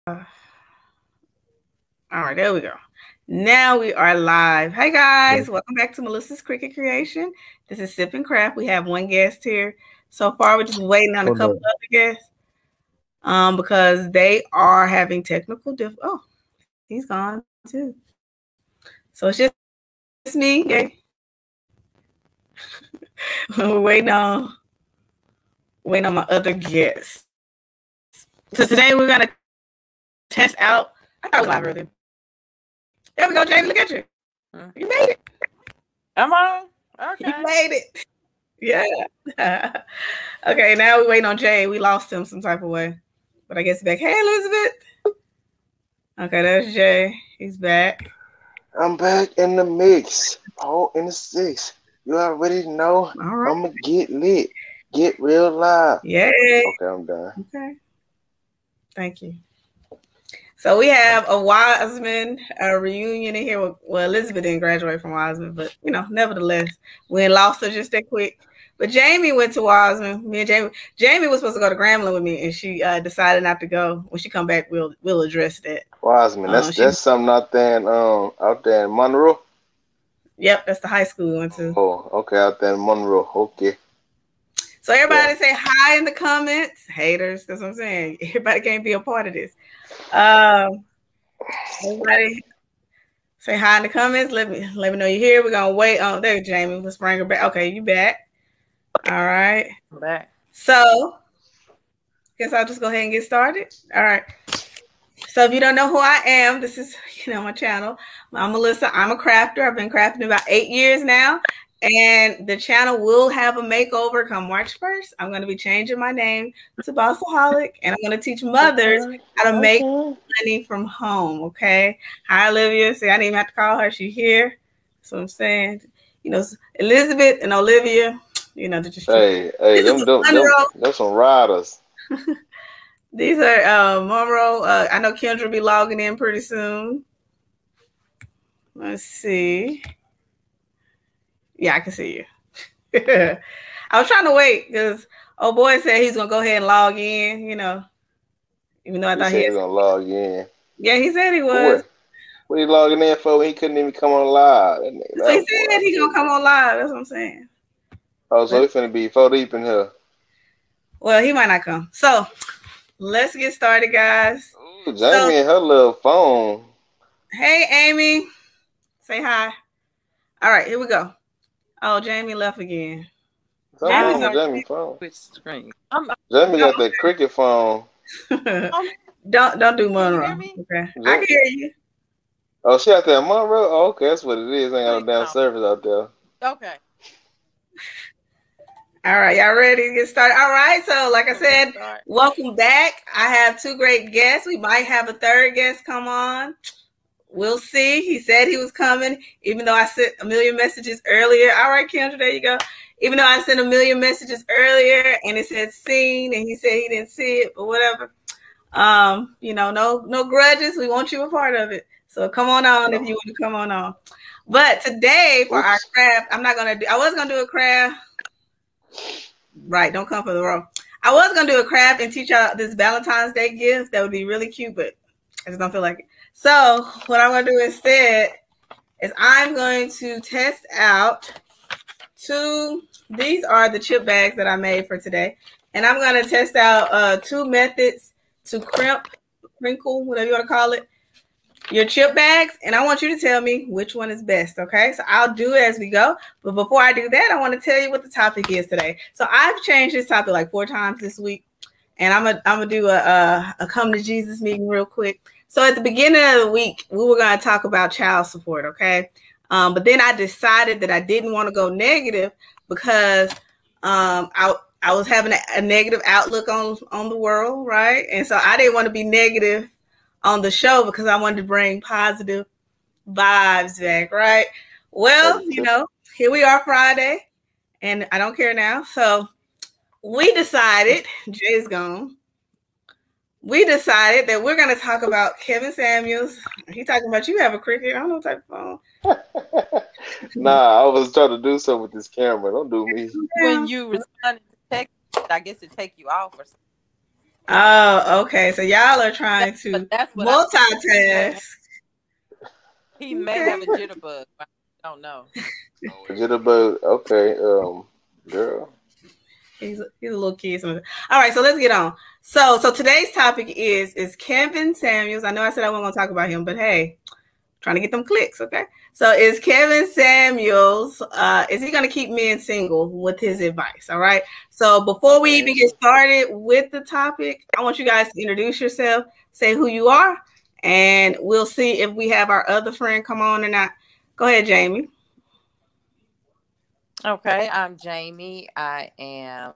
All right, there we go. Now we are live. Hey guys, welcome back to Melissa's Cricket Creation. This is Sip and Craft. We have one guest here. So far, we're just waiting on a couple other guests because they are having technical Oh, he's gone too. So it's just me, yay. We're waiting on my other guests. So today we're gonna test out. I thought it was live earlier. There we go, Jamie. Look at you. You made it. Am I? Okay. You made it. Yeah. Okay, now we're waiting on Jay. We lost him some type of way. But I guess he's back. Hey, Elizabeth. Okay, there's Jay. He's back. I'm back in the mix. All in the six. You already know. All right. I'm going to get lit. Get real live. Yay. Okay, I'm done. Okay. Thank you. So we have a Wiseman reunion in here. Well, Elizabeth didn't graduate from Wiseman, but, nevertheless, we lost her just that quick. But Jamie went to Wiseman. Me and Jamie was supposed to go to Grambling with me, and she decided not to go. When she come back, we'll address that. Wiseman, that's something out there in Monroe? Yep, that's the high school we went to. Oh, okay, out there in Monroe. Okay. So everybody say hi in the comments. Haters, that's what I'm saying. Everybody can't be a part of this. Everybody say hi in the comments. Let me know you're here. We're gonna wait. Oh, there, Jamie. Let's bring her back. Okay, you back. All right. I'm back. So guess I'll just go ahead and get started. All right. So if you don't know who I am, this is my channel. I'm Melissa. I'm a crafter. I've been crafting about 8 years now. And the channel will have a makeover come March 1st. I'm going to be changing my name to Bossaholic, and I'm going to teach mothers how to make money from home, okay? Hi, Olivia. See, I didn't even have to call her. She's here. That's what I'm saying. Elizabeth and Olivia, they're just... Hey, them some riders. These are Monroe. I know Kendra will be logging in pretty soon. Let's see. Yeah, I can see you. I was trying to wait because old boy said he's gonna go ahead and log in. Even though I thought he was gonna log in. Yeah, he said he was. What he logging in for? He couldn't even come on live. So he said he's gonna come on live. That's what I'm saying. Oh, so he's finna be 4 deep in here. Well, he might not come. So let's get started, guys. Ooh, Jamie and her little phone. Hey, Amy. Say hi. All right, here we go. Oh, Jamie left again. Jamie's phone. Which screen? Jamie got that cricket phone. Don't do Monroe. Okay, I can hear you. Oh, she out there in Monroe? Oh, okay, that's what it is. Ain't got no damn service out there. Okay. All right, y'all ready to get started? All right, so like I said, welcome back. I have 2 great guests. We might have a 3rd guest come on. We'll see. He said he was coming, even though I sent a million messages earlier. All right, Kendra, there you go. Even though I sent a million messages earlier and it said seen, and he said he didn't see it, but whatever. No grudges. We want you a part of it. So come on if you want to come on. But today for our craft, I was gonna do a craft. Right, don't come for the row. I was gonna do a craft and teach y'all this Valentine's Day gift. That would be really cute, but I just don't feel like it. So what I'm going to do instead is I'm going to test out 2. These are the chip bags that I made for today. And I'm going to test out 2 methods to crinkle, whatever you want to call it, your chip bags. And I want you to tell me which one is best, okay? So I'll do it as we go. But before I do that, I want to tell you what the topic is today. So I've changed this topic like 4 times this week. And I'm gonna do a come to Jesus meeting real quick. So at the beginning of the week, we were going to talk about child support, okay? But then I decided that I didn't want to go negative because I was having a negative outlook on the world, right? And so I didn't want to be negative on the show because I wanted to bring positive vibes back, right? Well, here we are Friday, and I don't care now. So we decided, Jay's gone. We decided that we're going to talk about Kevin Samuels. He's talking about you have a cricket. I don't know what type of phone. Nah, I was trying to do something with this camera. Don't do me. When you respond to text, I guess it take you off or something. Oh, okay. So y'all are trying to That's what multitask. he may have a jitterbug. I don't know. Jitterbug. Okay. Girl. He's a little kid. All right, so let's get on. So today's topic is Kevin Samuels. I know I said I wasn't gonna talk about him, but hey, trying to get them clicks, okay? So is Kevin Samuels, is he gonna keep men single with his advice? All right. So before we even get started with the topic, I want you guys to introduce yourself, say who you are, and we'll see if we have our other friend come on or not. Go ahead, Jamie. Okay, I'm Jamie. I am.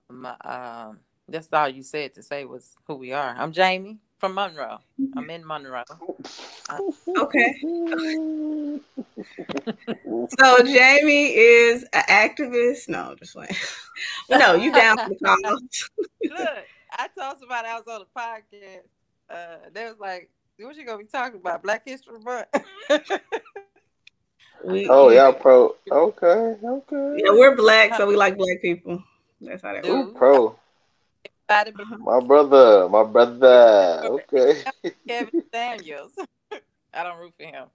That's all you said to say was who we are. I'm Jamie from Monroe. I'm in Monroe. Okay. So Jamie is an activist. No, just playing. No, you down for the cause. Look, I told somebody I was on a podcast. They was like, "What you gonna be talking about? Black History Month?" Y'all pro. Okay. Yeah, we're black, so we like black people. That's how that works. Pro. My brother. Okay. Kevin Samuels. I don't root for him.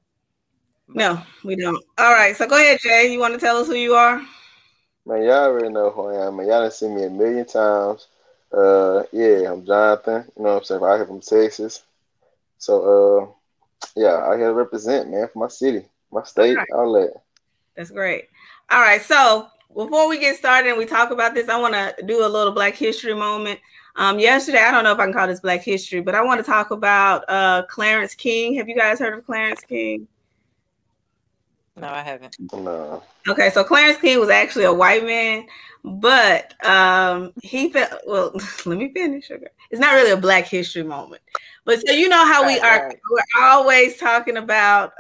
No, we don't. All right, so go ahead, Jay. You want to tell us who you are? Man, y'all already know who I am. Man, y'all done seen me a million times. Yeah, I'm Jonathan. You know what I'm saying? I'm here from Texas. So, yeah, I here to represent, man, for my city, my state, all that. That's great. All right, so before we get started and we talk about this, I want to do a little Black History moment. Yesterday, I don't know if I can call this Black History, but I want to talk about Clarence King. Have you guys heard of Clarence King? No, I haven't. No. Okay, so Clarence King was actually a white man, but he felt, well, let me finish. Okay. It's not really a Black History moment. But so you know how we're always talking about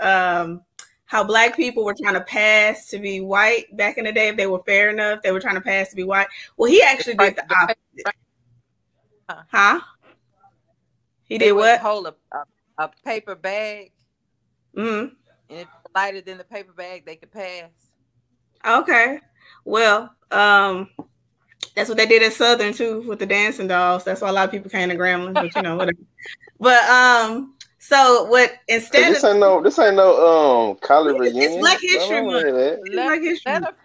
how Black people were trying to pass to be white back in the day. If they were fair enough, they were trying to pass to be white. Well, he actually did the opposite. Huh? He did what? Hold a paper bag. Mm-hmm. And if it's lighter than the paper bag, they could pass. Okay. Well, that's what they did at Southern too with the dancing dolls. That's why a lot of people came to Grambling, but you know, whatever. But so what instead this ain't no college reunion. It's Black History Month. Black History Month.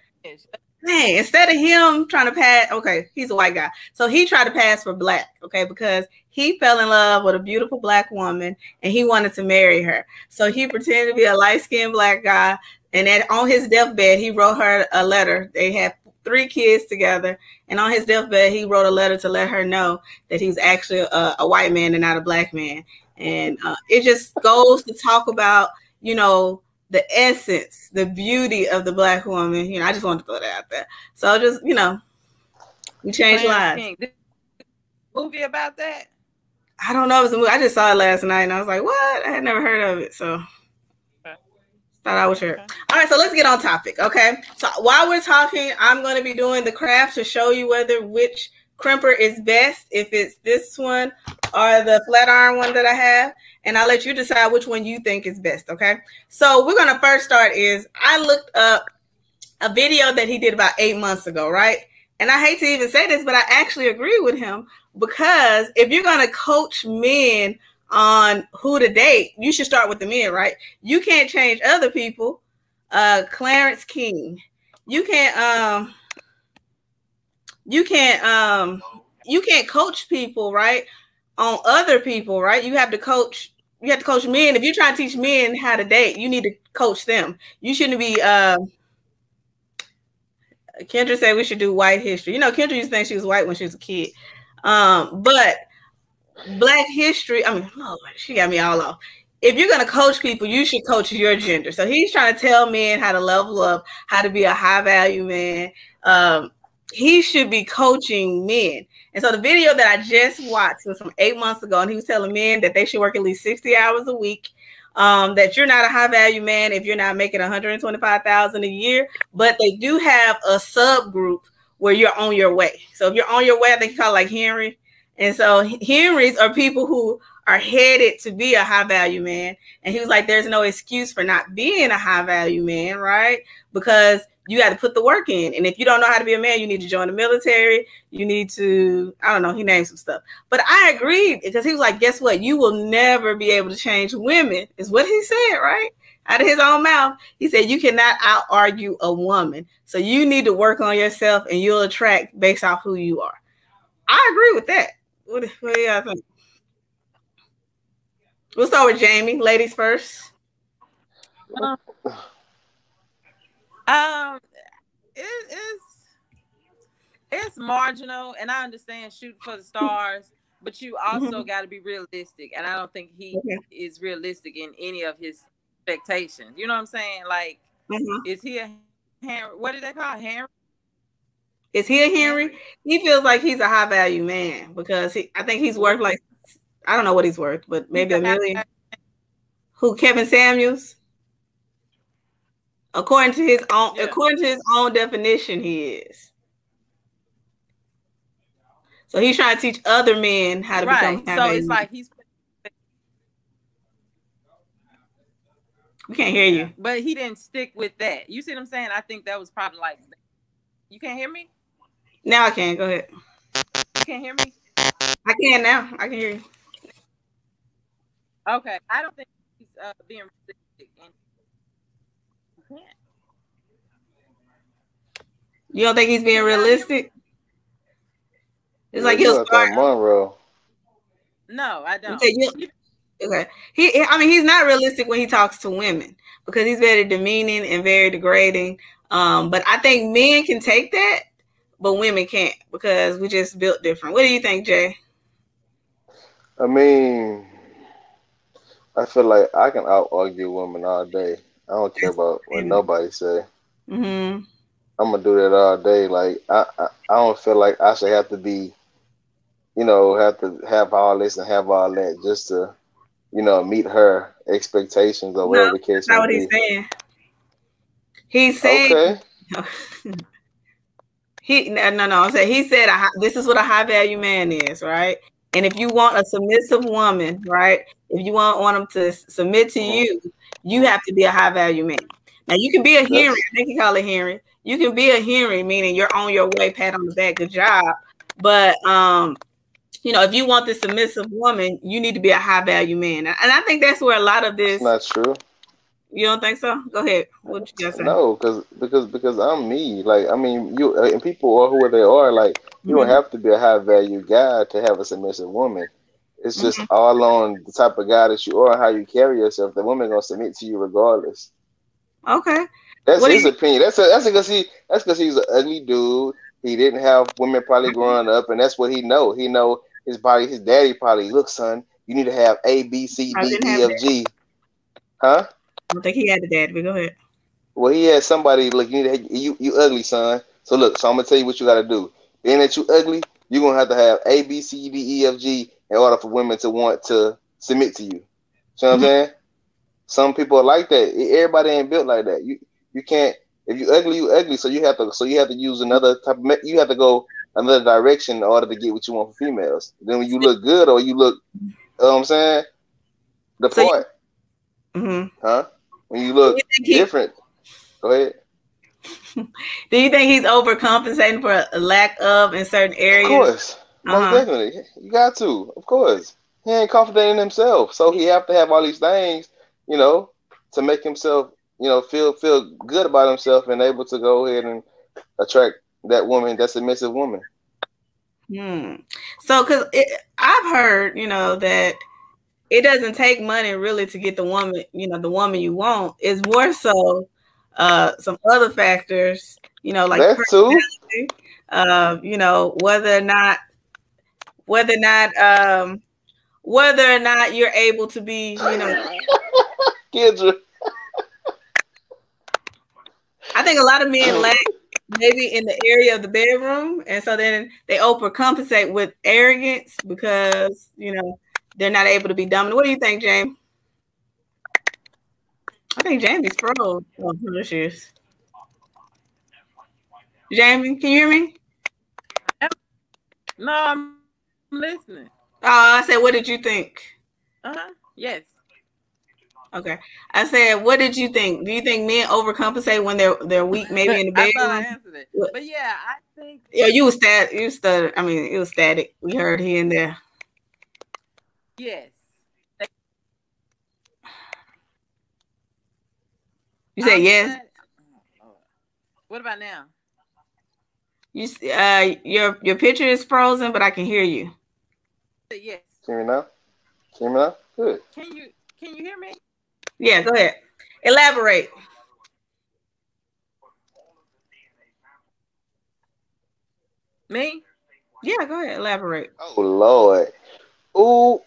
Hey, instead of him trying to pass, okay, he's a white guy. So he tried to pass for black, okay, because he fell in love with a beautiful black woman and he wanted to marry her. So he pretended to be a light-skinned black guy. And then on his deathbed, he wrote her a letter. They had 3 kids together. And on his deathbed, he wrote a letter to let her know that he's actually a white man and not a black man. And it just goes to talk about, you know, the essence, the beauty of the black woman. You know, I just wanted to throw that out there. So just, you know, we changed lives. Movie about that? I don't know if it's a movie. I just saw it last night and I was like, what? I had never heard of it. So thought I would share. All right, so let's get on topic. Okay. So while we're talking, I'm going to be doing the craft to show you which crimper is best, if it's this one or the flat iron one that I have, and I'll let you decide which one you think is best. Okay, so we're gonna first start I looked up a video that he did about 8 months ago, right? And I hate to even say this, but I actually agree with him, because if you're gonna coach men on who to date, you should start with the men, right? You can't change other people. Clarence King, you can't coach people, right, on other people, right? You have to coach men. If you're trying to teach men how to date, you need to coach them. You shouldn't be Kendra said we should do white history. You know, Kendra used to think she was white when she was a kid. But Black history, I mean, Lord, she got me all off. If you're going to coach people, you should coach your gender. So he's trying to tell men how to level up, how to be a high value man. He should be coaching men. And so the video that I just watched was from 8 months ago, and he was telling men that they should work at least 60 hours a week, that you're not a high value man if you're not making $125,000 a year, but they do have a subgroup where you're on your way. So if you're on your way, I think you call it like Henry. And so Henrys are people who are headed to be a high value man. And he was like, there's no excuse for not being a high value man, right? Because you got to put the work in. And if you don't know how to be a man, you need to join the military. You need to, I don't know, he named some stuff. But I agreed because he was like, guess what? You will never be able to change women, is what he said, right? Out of his own mouth. He said, you cannot out-argue a woman. So you need to work on yourself and you'll attract based off who you are. I agree with that. What do y'all think? We'll start with Jamie. Ladies first. It's marginal, and I understand shoot for the stars, but you also got to be realistic, and I don't think he is realistic in any of his expectations. You know what I'm saying? Like, is he a Henry? What did they call Henry? Is he a Henry? He feels like he's a high value man because I think he's worth like, I don't know what he's worth, but maybe $1 million. Who, Kevin Samuels? According to his own definition, he is. So he's trying to teach other men how to become high value. So it's like we can't hear you. But he didn't stick with that. You see what I'm saying? I think that was probably like, you can't hear me? Now I can. Go ahead. You can't hear me? I can now. I can hear you. Okay. I don't think he's being realistic. You don't think he's being realistic? It's like he'll start Monroe. No, I don't. Okay. He's not realistic when he talks to women because he's very demeaning and very degrading. But I think men can take that, but women can't because we just built different. What do you think, Jay? I mean, I feel like I can out-argue women all day. I don't care about what nobody say. Mm-hmm. I'm gonna do that all day. Like I don't feel like I should have to be, have to have all this and have all that just to, meet her expectations or whatever the case may be. That's not what he's saying. He's saying I'm saying he said this is what a high value man is, right? And if you want a submissive woman, right? If you want them to submit to you, you have to be a high value man. Now you can be a Henry. I think you call it Henry. You can be a Henry, meaning you're on your way, pat on the back, good job. But if you want the submissive woman, you need to be a high value man. And I think that's where a lot of this. That's not true. You don't think so? Go ahead. What you got to say? No, because I'm me. Like, I mean, you and people are who they are. Like, you don't have to be a high value guy to have a submissive woman. It's just all on the type of guy that you are and how you carry yourself. The woman gonna submit to you regardless. Okay. That's his opinion. That's because he's an ugly dude. He didn't have women probably growing up, and that's what he know. He know his body. His daddy probably, look, son, you need to have A, B, C, D, E, F, G. Huh? I don't think he had a dad, but go ahead. Well, he had somebody. Look, you ugly, son. So look, so I'm gonna tell you what you gotta do. Being that you ugly, you're gonna have A, B, C, D, E, F, G in order for women to want to submit to you. You know what I'm saying? Some people are like that. Everybody ain't built like that. You can't. If you ugly, you ugly. So you have to use another type of. You have to go another direction in order to get what you want for females. Then when you look good or you look, you know what I'm saying, the part. Huh? When you look different. Go ahead. Do you think he's overcompensating for a lack of in certain areas? Of course. Most definitely. You got to. Of course. He ain't confident in himself. So he have to have all these things, to make himself, feel good about himself and able to go ahead and attract that woman, that submissive woman. So, because I've heard, that it doesn't take money really to get the woman, the woman you want. It's more so some other factors, like that too. Whether or not you're able to be, Kendra. I think a lot of men lack maybe in the area of the bedroom, and so then they overcompensate with arrogance because they're not able to be dominant. What do you think, James? I think Jamie's froze. Oh, there she is. Jamie, can you hear me? No, I'm listening. Oh, I said, what did you think? Yes. Okay. I said, what did you think? Do you think men overcompensate when they're weak, maybe in the bedroom? I thought I answered it. But yeah, I think. Yeah, you was stuttered. I mean, it was static. We heard here and there. Yes. You said yes. What about now? You your picture is frozen, but I can hear you. Yes. Can you hear me now? Can you hear me now? Good. Can you hear me? Yeah, go ahead. Elaborate. Me? Yeah, go ahead. Elaborate. Oh Lord. Ooh.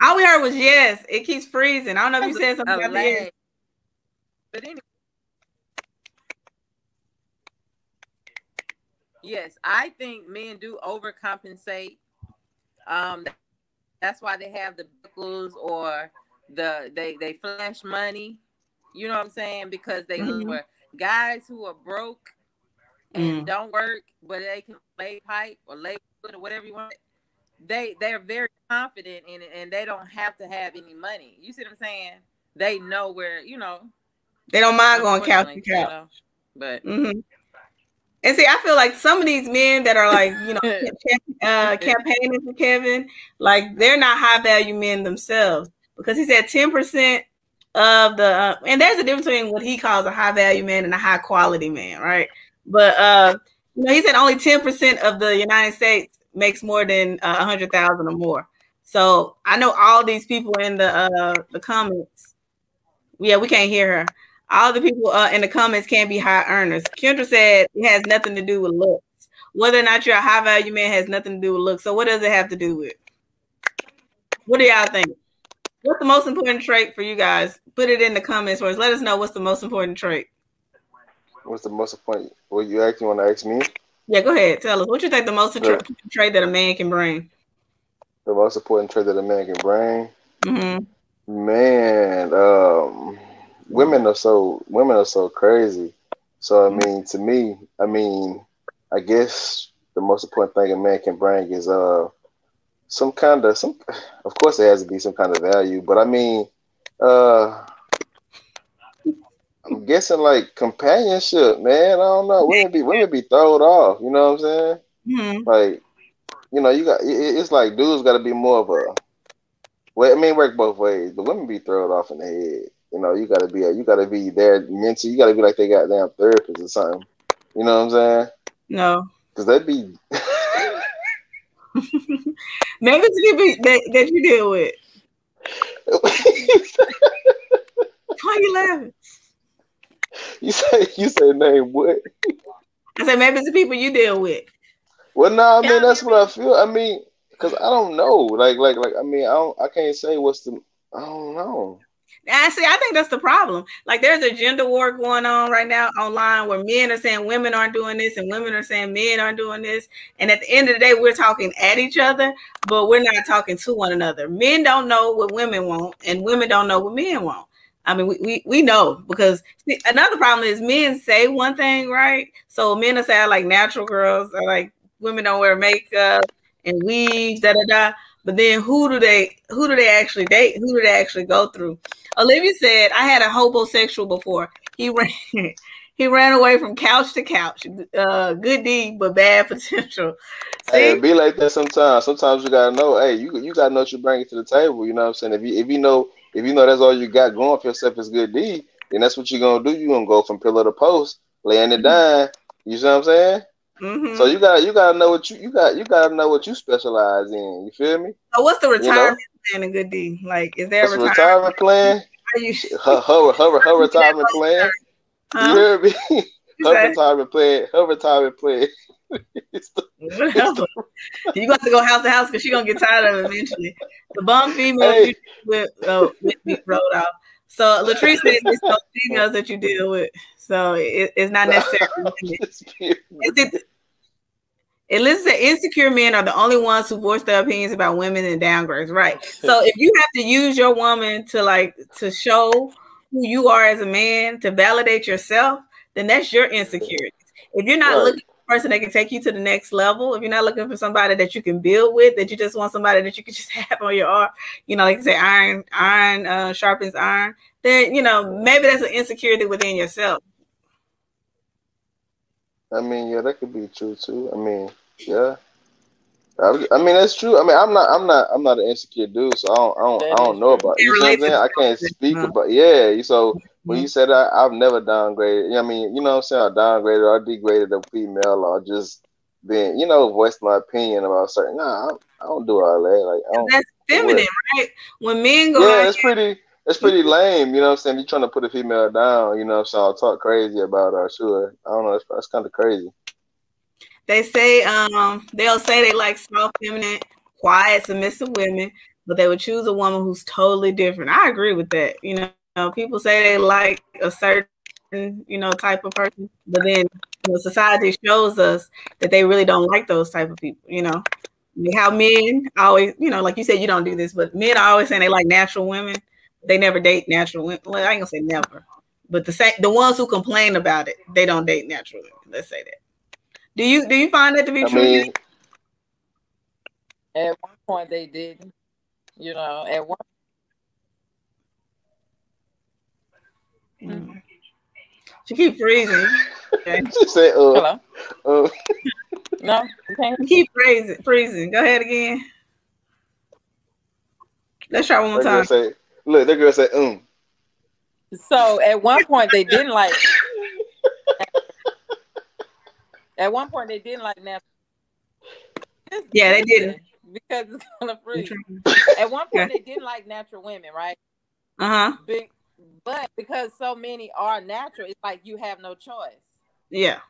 All we heard was yes. It keeps freezing. I don't know if you said something about the air. But anyway. Yes, I think men do overcompensate. That's why they have the buckles or they flash money. You know what I'm saying? Because they look for guys who are broke and don't work, but they can lay pipe or lay wood or whatever you want. They're very confident in it, and they don't have to have any money. You see what I'm saying? They know where, you know. They don't mind going couch to couch. You know, but and see, I feel like some of these men that are like, you know, campaigning for Kevin, like they're not high value men themselves, because he said 10% of the, and there's a difference between what he calls a high value man and a high quality man, right? But you know, he said only 10% of the United States makes more than 100,000 or more. So I know all these people in the comments. Yeah, we can't hear her. All the people in the comments can't be high earners. Kendra said it has nothing to do with looks. Whether or not you're a high value man has nothing to do with looks. So what does it have to do with? What do y'all think? What's the most important trait for you guys? Put it in the comments for us. Let us know what's the most important trait. What's the most important? Well, you actually want to ask me? Yeah, go ahead. Tell us. What you think the most important trait that a man can bring? The most important trait that a man can bring? Mm-hmm. Man, women are so crazy. So I mean, to me, I guess the most important thing a man can bring is of course it has to be some kind of value, but I mean, I'm guessing like companionship, man. I don't know. Women be thrown off, you know what I'm saying? Mm-hmm. Like, you know, it's like dudes gotta be more of a, well, I mean, work both ways, but women be thrown off in the head. You know, you gotta be there mentally. You gotta be like they got damn therapist or something. You know what I'm saying? No, because that'd be maybe it's that you deal with. Why are you laughing? You say name what? I said maybe it's the people you deal with. Well, no, I mean that's what I feel. I mean, because I don't know. Like I mean, I can't say I don't know. And see, I think that's the problem. Like, there's a gender war going on right now online where men are saying women aren't doing this and women are saying men aren't doing this. And at the end of the day, we're talking at each other, but we're not talking to one another. Men don't know what women want, and women don't know what men want. I mean, we know, because see, another problem is men say one thing, right? So men will say, I like natural girls, I like women don't wear makeup and weaves, da da da. But then who do they actually date? Who do they actually go through? Olivia said, I had a homosexual before. He ran away from couch to couch. Good deed, but bad potential. See? Hey, it be like that sometimes. Sometimes you gotta know, hey, you gotta know what you're bringing to the table. You know what I'm saying? If you know that's all you got going for yourself is good deed, then that's what you're gonna do. You're gonna go from pillar to post, laying it down. You see what I'm saying? Mm-hmm. So you gotta know what you gotta know what you specialize in. You feel me? So what's the retirement plan in Good D? Like, is there a retirement plan? Her retirement plan. Huh? You heard me? Her retirement plan. You got to go house to house because she's gonna get tired of it eventually. The bum females with be rolled off. So Latrice says it's those females that you deal with. So it's not necessarily. It lists that insecure men are the only ones who voice their opinions about women and downgrades, right? So if you have to use your woman to show who you are as a man, to validate yourself, then that's your insecurities. If you're not looking person that can take you to the next level, if you're not looking for somebody that you can build with, that you just want somebody that you can just have on your arm, you know, like you say, iron sharpens iron, then, you know, maybe that's an insecurity within yourself. I mean, yeah, that could be true too. I mean, yeah. I mean, that's true. I mean, I'm not an insecure dude, so I don't know about it. You know what I'm saying? I can't speak about. Yeah. So when you said I've never downgraded. I mean, you know what I'm saying? I downgraded or degraded a female or just been, you know, voiced my opinion about certain. Nah, I don't do all that. Like, I don't. That's feminine, right? When men go, yeah, it's pretty lame. You know what I'm saying? You're trying to put a female down. You know what I'm saying? I'll talk crazy about her. Sure, I don't know. That's kind of crazy. They say they'll say they like soft, feminine, quiet, submissive women, but they would choose a woman who's totally different. I agree with that. You know, people say they like a certain, you know, type of person, but then, you know, society shows us that they really don't like those type of people. You know, how men always, you know, like you said, you don't do this, but men are always saying they like natural women. They never date natural women. Well, I ain't gonna say never, but the ones who complain about it, they don't date natural women. Let's say that. Do you find that to be true? Mean, at one point they didn't. You know, at one. She keep freezing. Okay. She said, hello. No, okay. Keep freezing. Go ahead again. Let's try one more time. Look, that girl said, So at one point they didn't like. At one point, they didn't like natural. Yeah, they didn't. Because it's kind of free. At one point, they didn't like natural women, right? But because so many are natural, it's like you have no choice. Yeah.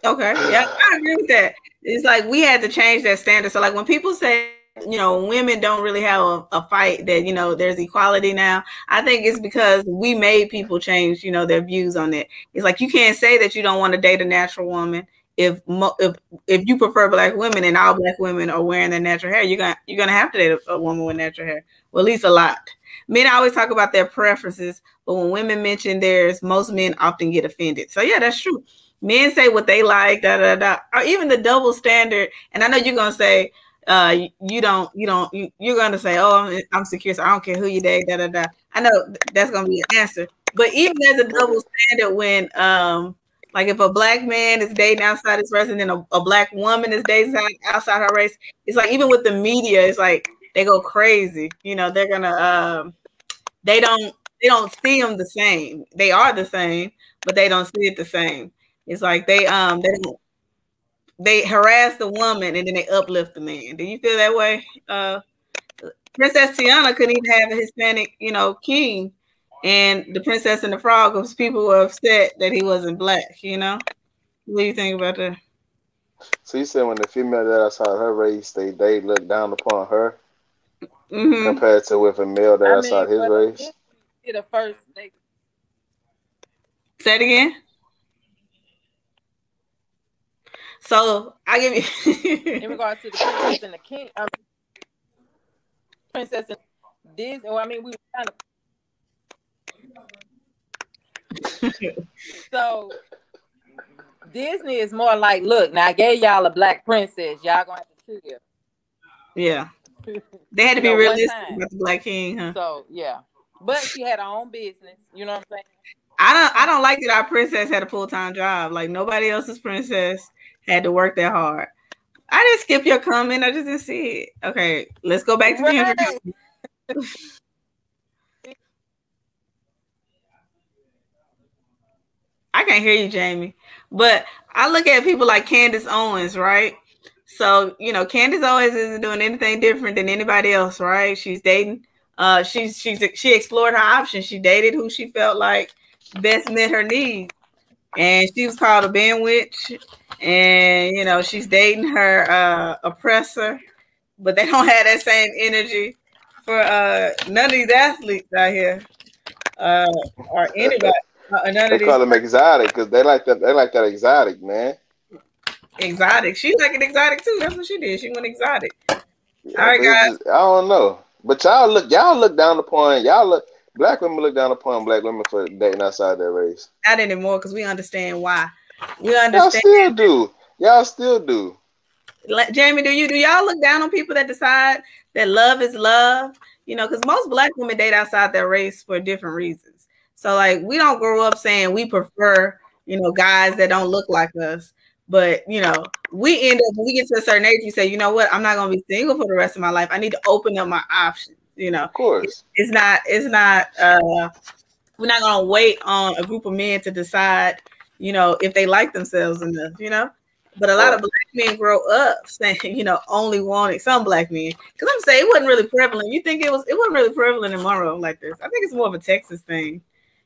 Okay. Yeah, I agree with that. It's like we had to change that standard. So, like when people say, you know, women don't really have a fight, that, you know, there's equality now, I think it's because we made people change, you know, their views on it. It's like you can't say that you don't want to date a natural woman if you prefer black women and all black women are wearing their natural hair. You're gonna have to date a woman with natural hair. Well, at least a lot. Men always talk about their preferences, but when women mention theirs, most men often get offended. So yeah, that's true. Men say what they like, or even the double standard. And I know you're gonna say, you're gonna say, oh, I'm secure, so I don't care who you date, I know that's gonna be an answer. But even there's a double standard when like if a black man is dating outside his race and then a black woman is dating outside her race, it's like even with the media, it's like they go crazy. You know, they're gonna they don't see them the same. They are the same, but they don't see it the same. It's like they harass the woman and then they uplift the man. Do you feel that way? Princess Tiana couldn't even have a Hispanic, you know, king, and the Princess and the Frog, because people were upset that he wasn't black. You know, what do you think about that? So you said when the female that outside her race, they look down upon her compared to with a male that outside his race. The first thing. Say it again. So I give you in regards to the Princess and the King, Princess and Disney. Well, I mean, we were kind of so Disney is more like, look, now I gave y'all a black princess, y'all gonna have to choose. Yeah, they had to be realistic about the Black King, huh? So yeah, but she had her own business. You know what I'm saying? I don't like that our princess had a full-time job. Like nobody else's princess had to work that hard. I didn't skip your comment. I just didn't see it. Okay, let's go back to Kendrick. I can't hear you, Jamie. But I look at people like Candace Owens, right? So, you know, Candace Owens isn't doing anything different than anybody else, right? She's dating. She explored her options. She dated who she felt like best met her needs. And she was called a Ben witch. And, you know, she's dating her oppressor. But they don't have that same energy for none of these athletes out here. Or anybody. They call them exotic because they like that. They like that exotic, man. Exotic. She like an exotic too. That's what she did. She went exotic. Yeah, all right, guys. I don't know, but y'all look down upon y'all look. black women look down upon black women for dating outside their race. Not anymore, because we understand why. We understand. Y'all still do. Y'all still do. Jamie, do y'all look down on people that decide that love is love? You know, because most black women date outside their race for different reasons. So, like, we don't grow up saying we prefer, you know, guys that don't look like us. But, you know, we end up, when we get to a certain age, you say, you know what, I'm not going to be single for the rest of my life. I need to open up my options, you know. Of course. We're not going to wait on a group of men to decide, you know, if they like themselves enough, you know. But a lot of black men grow up saying, you know, only wanting some black men. Because I'm saying it wasn't really prevalent. You think it wasn't really prevalent in Monroe like this? I think it's more of a Texas thing.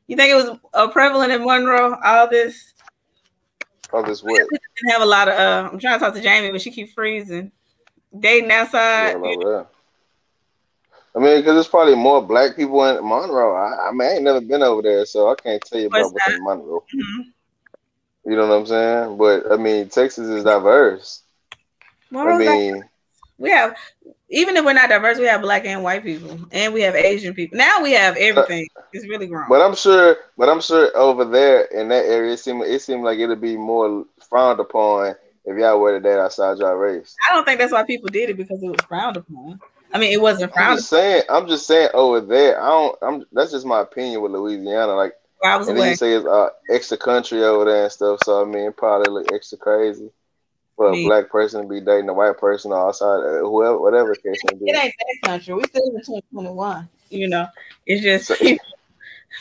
You think it was prevalent in Monroe, all this? All this what? We didn't have a lot of, I'm trying to talk to Jamie, but she keeps freezing. Dating outside. Yeah, I mean, because there's probably more black people in Monroe. I mean, I ain't never been over there, so I can't tell you about what's in Monroe. Mm-hmm. You know what I'm saying? But I mean, Texas is diverse. Monroe's diverse. We have, even if we're not diverse, we have black and white people, and we have Asian people. Now we have everything. It's really grown. But I'm sure over there in that area, it seemed like it'd be more frowned upon if y'all were to date outside y'all race. I don't think that's why people did it, because it was frowned upon. I mean, it wasn't frowned upon. I'm just saying over there. That's just my opinion with Louisiana. Like, and then you say it's extra country over there and stuff. So I mean, it probably look extra crazy for a black person to be dating a white person or outside, whoever, whatever case may be. It ain't that country. We still in 2021. You know, it's just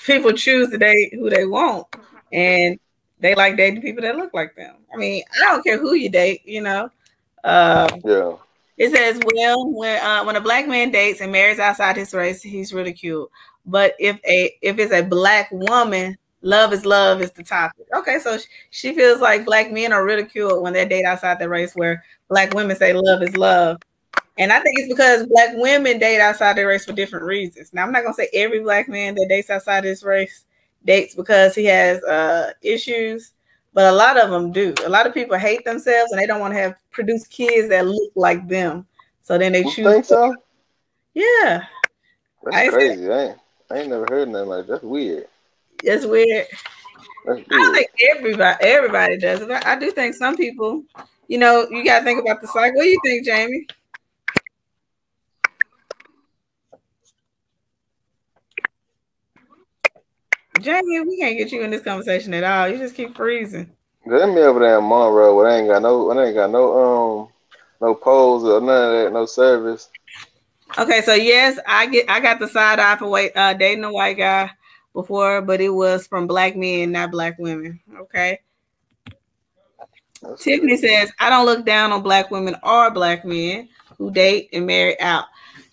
people choose to date who they want, and they like dating people that look like them. I mean, I don't care who you date. You know. Yeah. It says, well, when a black man dates and marries outside his race, he's ridiculed. But if it's a black woman, love is the topic. Okay, so she feels like black men are ridiculed when they date outside their race, where black women say love is love. And I think it's because black women date outside their race for different reasons. Now, I'm not going to say every black man that dates outside his race dates because he has issues, but a lot of them do. A lot of people hate themselves and they don't want to produce kids that look like them. So then they choose. You think so? Yeah. That's crazy. I ain't never heard nothing like that. That's weird. That's weird. That's weird. I don't think everybody does it. I do think some people, you know, you got to think about the cycle. What do you think, Jamie? Jamie, we can't get you in this conversation at all. You just keep freezing. Let me over there in Monroe where they ain't got no polls or none of that, no service. Okay, so yes, I got the side eye for dating a white guy before, but it was from black men, not black women. Okay. Tiffany says, I don't look down on black women or black men who date and marry out.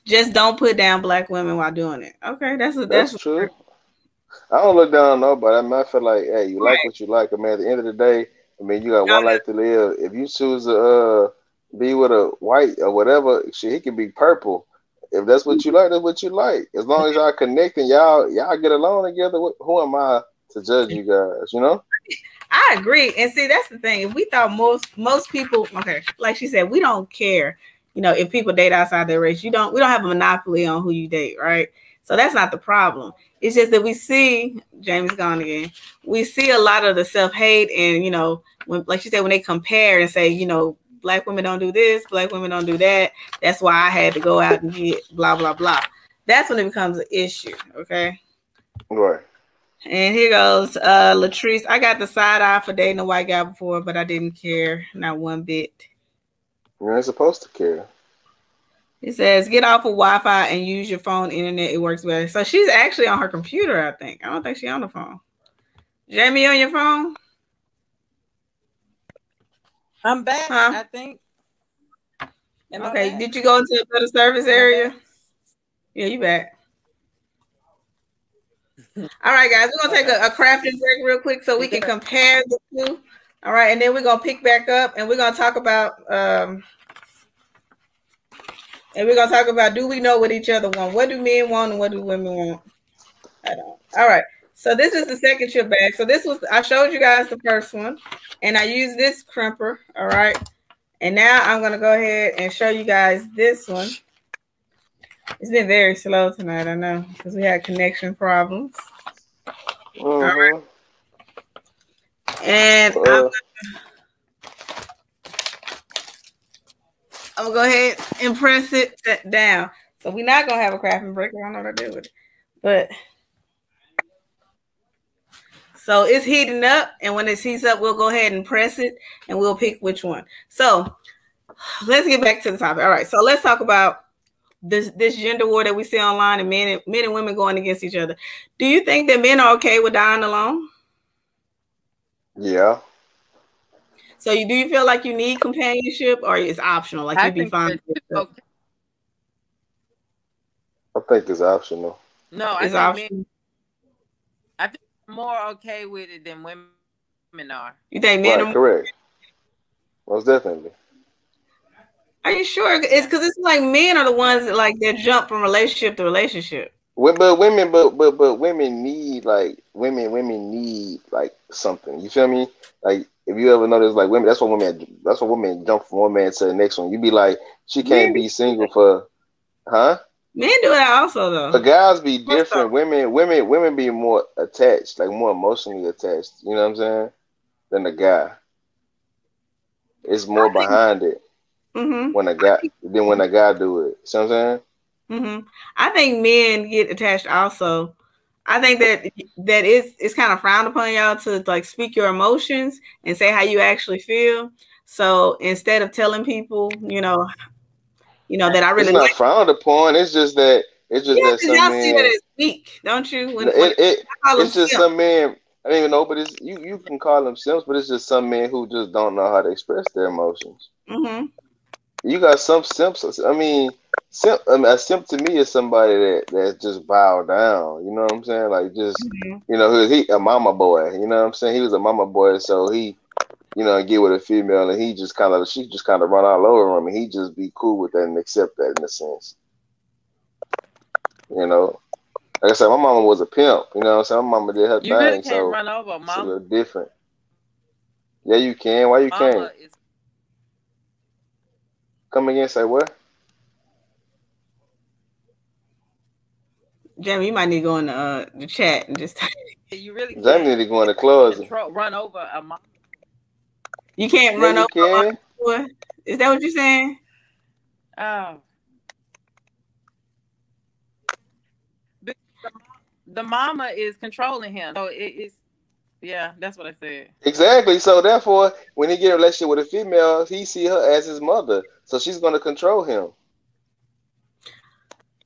Just don't put down black women while doing it. Okay, that's true. I don't look down on nobody. I mean, I feel like, hey, you like what you like. I mean, at the end of the day, I mean, you got one life to live. If you choose to be with a white or whatever, shit, he can be purple. If that's what you like, that's what you like. As long as y'all connect and y'all get along together, who am I to judge you guys? You know? I agree. And see, that's the thing. If we thought most people, okay, like she said, we don't care. You know, if people date outside their race, we don't have a monopoly on who you date, right? So that's not the problem. It's just that we see, Jamie's gone again. We see a lot of the self-hate and, you know, when, like she said, when they compare and say, you know, black women don't do this, black women don't do that. That's why I had to go out and get blah, blah, blah. That's when it becomes an issue, okay? Right. And here goes Latrice. I got the side eye for dating a white guy before, but I didn't care, not one bit. You're not supposed to care. It says, get off of Wi-Fi and use your phone internet. It works better. So she's actually on her computer, I think. I don't think she's on the phone. Jamie, on your phone? I'm back, I think. Okay, did you go into a better service area? Yeah, you back. All right, guys, we're going to take a crafting break real quick so we can compare the two. All right, and then we're going to pick back up and we're going to talk about... and we're going to talk about, do we know what each other want? What do men want and what do women want? I don't. All right. So this is the second chip bag. So this was, I showed you guys the first one. And I used this crimper. All right. And now I'm going to go ahead and show you guys this one. It's been very slow tonight, I know, because we had connection problems. All right. And I'm gonna go ahead and press it down. So we're not gonna have a crafting break. I don't know what to do with it, but so it's heating up, and when it heats up, we'll go ahead and press it, and we'll pick which one. So let's get back to the topic. All right, so let's talk about this gender war that we see online, and men and women going against each other. Do you think that men are okay with dying alone? Yeah. So do you feel like you need companionship, or it's optional? Like you'd be fine with it? Okay. I think it's optional. No, it's optional. I think I'm more okay with it than women are. You think men are correct? Most definitely. Are you sure? It's because it's like men are the ones that like they jump from relationship to relationship. But women need women need like something. You feel me? Like if you ever notice, like women, that's what women jump from one man to the next one. You be like, she can't be single for, huh? Men do that also though. The guys be different. Women be more attached, like more emotionally attached. You know what I'm saying? Than the guy. It's more behind it. Mm-hmm. When a guy do it. See what I'm saying? Mm-hmm. I think men get attached also. I think that it's kind of frowned upon y'all to like speak your emotions and say how you actually feel. So instead of telling people, you know that I really it's not frowned upon. It's just that that some y'all see that as weak, don't you? It's just some men. I don't even know, but it's you can call them simps, but it's just some men who just don't know how to express their emotions. Mm-hmm. You got some simps. I mean, a simp to me is somebody that just bowed down. You know what I'm saying? Like just he a mama boy. You know what I'm saying? He was a mama boy, so he get with a female, and she just kind of run all over him, and he just be cool with that and accept that in a sense. Like I said, my mama was a pimp. You know what I'm saying? My mama did her thing. You really can't run over mama. It's a little different. Yeah, you can. Why you can't? Come again, say what? Jamie, you might need to go in the chat and just you really can't. Jamie need to go in the closet. Run over a mom. You can't run over a mom. Is that what you're saying? Oh. The mama is controlling him. So it's that's what I said. Exactly. So therefore, when he get in a relationship with a female, he see her as his mother. So she's gonna control him.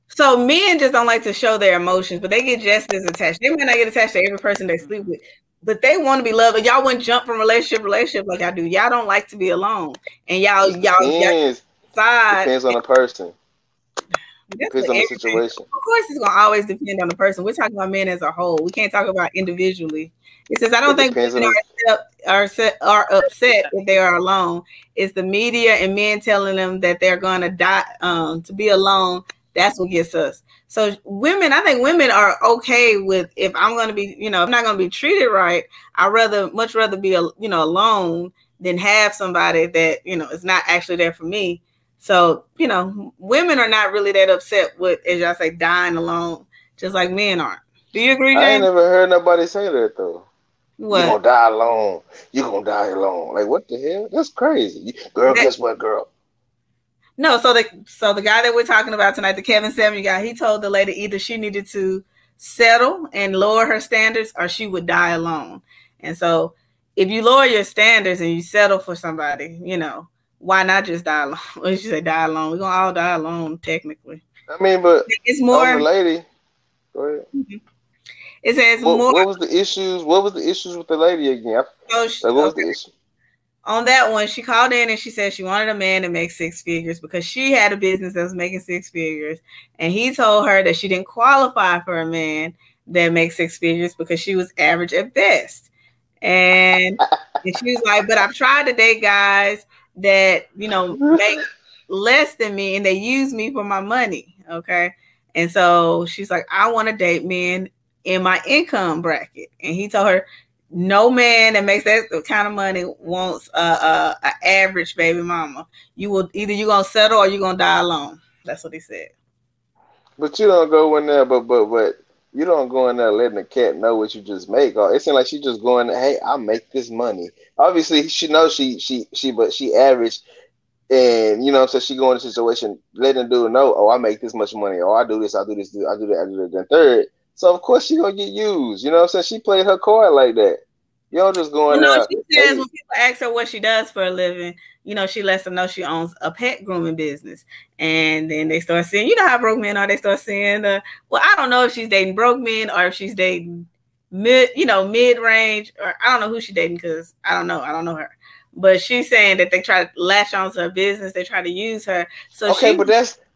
So men just don't like to show their emotions, but they get just as attached. They may not get attached to every person they sleep with, but they want to be loved. Y'all wouldn't jump from relationship like I do. Y'all don't like to be alone, and y'all depends on the person. Depends on the situation. Of course, it's gonna always depend on the person. We're talking about men as a whole. We can't talk about individually. It says I don't think women are upset if they are alone. It's the media and men telling them that they're gonna die to be alone. That's what gets us. So I think women are okay with if I'm gonna be, if I'm not gonna be treated right, I'd much rather be alone than have somebody that is not actually there for me. So, women are not really that upset with, as y'all say, dying alone, just like men aren't. Do you agree, James? I ain't never heard nobody say that, though. What? You gonna die alone. You gonna die alone. Like, what the hell? That's crazy. Girl, guess what, girl? No, so the guy that we're talking about tonight, the Kevin Samuel guy, he told the lady either she needed to settle and lower her standards or she would die alone. And so if you lower your standards and you settle for somebody, why not just die alone? What did you say? Die alone? We're gonna all die alone, technically. I mean, but it's more. The lady. Go ahead. Mm-hmm. It says more. What was the issues? What was the issues with the lady again? What was the issue? On that one, she called in and she said she wanted a man to make 6 figures because she had a business that was making 6 figures, and he told her that she didn't qualify for a man that makes 6 figures because she was average at best. And she was like, "But I've tried to date guys that make less than me and they use me for my money." Okay. And so she's like, "I want to date men in my income bracket." And he told her, no man that makes that kind of money wants a average baby mama. You're gonna settle or you're gonna die alone. That's what he said. But you don't go in there, but you don't go in there letting the cat know what you just make. Or it seems like she just going, hey, I make this money. Obviously, she knows but she average, and you know, so she go in a situation letting the dude know, oh, I make this much money, or I do this, I do this, I do that, I do that, then third. So of course she gonna get used. You know what I'm saying? She played her card like that. You don't just go in there. She says when people ask her what she does for a living, you know, she lets them know she owns a pet grooming business. And then they start seeing, you know how broke men are, they start seeing well, I don't know if she's dating broke men or if she's dating mid-range, or I don't know who she's dating because I don't know her. But she's saying that they try to latch onto her business, they try to use her. So okay,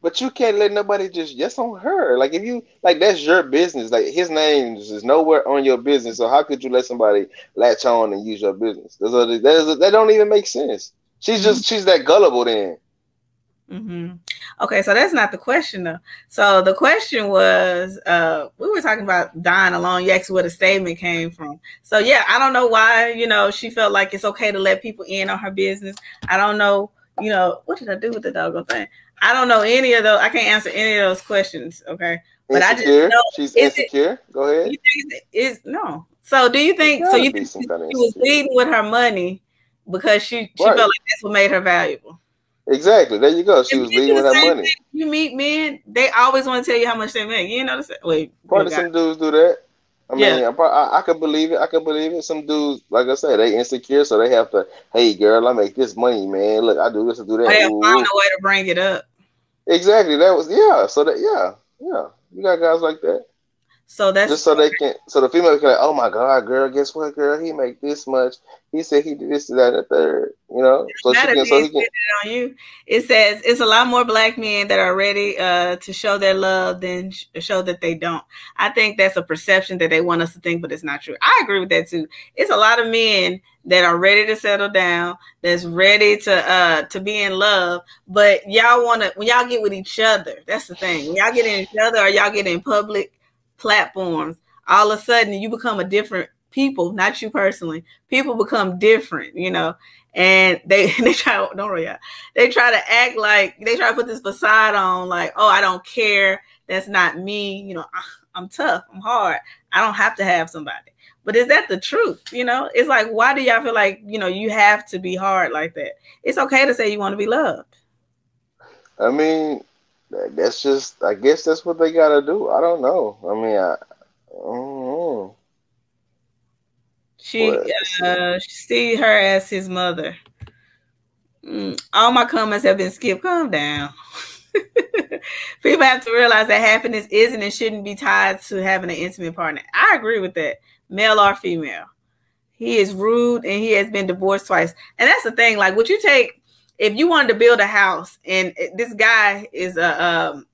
but you can't let nobody just yes on her. Like if you like that's your business. Like his name is nowhere on your business. So how could you let somebody latch on and use your business? That don't even make sense. She's that gullible then. Mm-hmm. Okay, so that's not the question though. So the question was, we were talking about dying alone. You asked where the statement came from. So yeah, I don't know why, you know, she felt like it's okay to let people in on her business. I don't know, you know, what did I do with the doggone thing? I don't know any of those. I can't answer any of those questions. Okay, but insecure. I just know she's insecure. Go ahead. No. So do you think? So you think she was leading with her money because she felt like that's what made her valuable? Exactly. There you go. She was leading with her money. You meet men, they always want to tell you how much they make. You know, probably some dudes do that. I mean, I could believe it. I could believe it. Some dudes, like I said, they insecure, so they have to. Hey, girl, I make this money, man. Look, I do this, I do that. They have to find a way to bring it up. Exactly. That was So that you got guys like that. So that's just so they can. So the female can, like, oh my God, girl, guess what, girl? He make this much. He said he did this, that, and the third. You know, so she can. So he can. On you. It says it's a lot more black men that are ready to show their love than show that they don't. I think that's a perception that they want us to think, but it's not true. I agree with that too. It's a lot of men that are ready to settle down, that's ready to be in love, but y'all want to when y'all get with each other. That's the thing. When y'all get in each other, or y'all get in public platforms, all of a sudden you become a different people, not you personally. People become different, you know, and they try to act like they try to put this facade on, like, oh, I don't care, that's not me, you know, I'm tough, I'm hard, I don't have to have somebody. But is that the truth? You know, it's like, why do y'all feel like, you know, you have to be hard like that? It's okay to say you want to be loved. I mean, that's just, I guess that's what they got to do. I don't know. I mean, I don't know. She see her as his mother. All my comments have been skipped. Calm down. People have to realize that happiness isn't and shouldn't be tied to having an intimate partner. I agree with that, male or female. He is rude and he has been divorced twice. And that's the thing. Like, would you take, if you wanted to build a house, and this guy is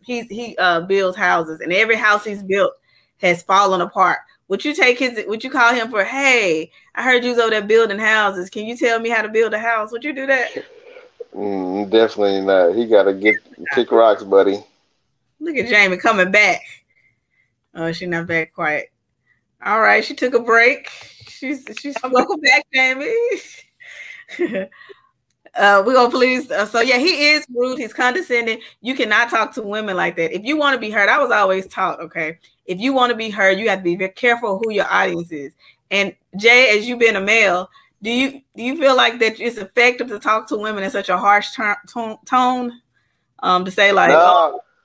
he builds houses, and every house he's built has fallen apart, would you call him for, hey, I heard you was over there building houses, can you tell me how to build a house? Would you do that? Definitely not. He got to kick rocks, buddy. Look at Jamie coming back. Oh, she's not back quite. All right, she took a break. She's welcome back, Jamie. We're gonna please. So yeah, he is rude. He's condescending. You cannot talk to women like that. If you want to be heard, I was always taught, okay, if you want to be heard, you have to be very careful who your audience is. And Jay, as you being a male, do you feel like that it's effective to talk to women in such a harsh tone? To say like,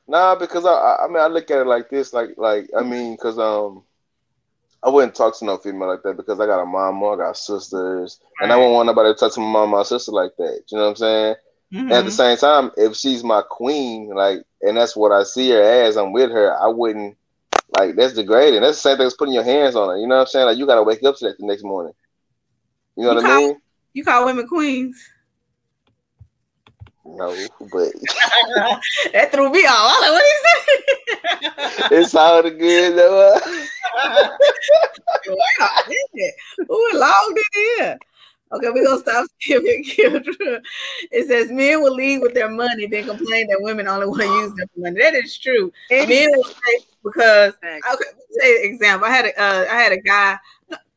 no, because I mean, I look at it like this, like I mean, because I wouldn't talk to no female like that because I got a mama, I got sisters, and I wouldn't want nobody to talk to my mom, my sister like that. You know what I'm saying? Mm-hmm. At the same time, if she's my queen, like, and that's what I see her as, I'm with her, I wouldn't, like, that's degrading. That's the same thing as putting your hands on her. You know what I'm saying? Like, you got to wake up to that the next morning. You know what I mean? You call women queens? No, but that threw me off. I was like, what did he say? It sounded good though. Ooh, it logged in here. Okay, we're gonna stop skipping. It says men will lead with their money, then complain that women only want to use them for money. That is true. Men will say, because okay, let me tell you an example. I had a guy.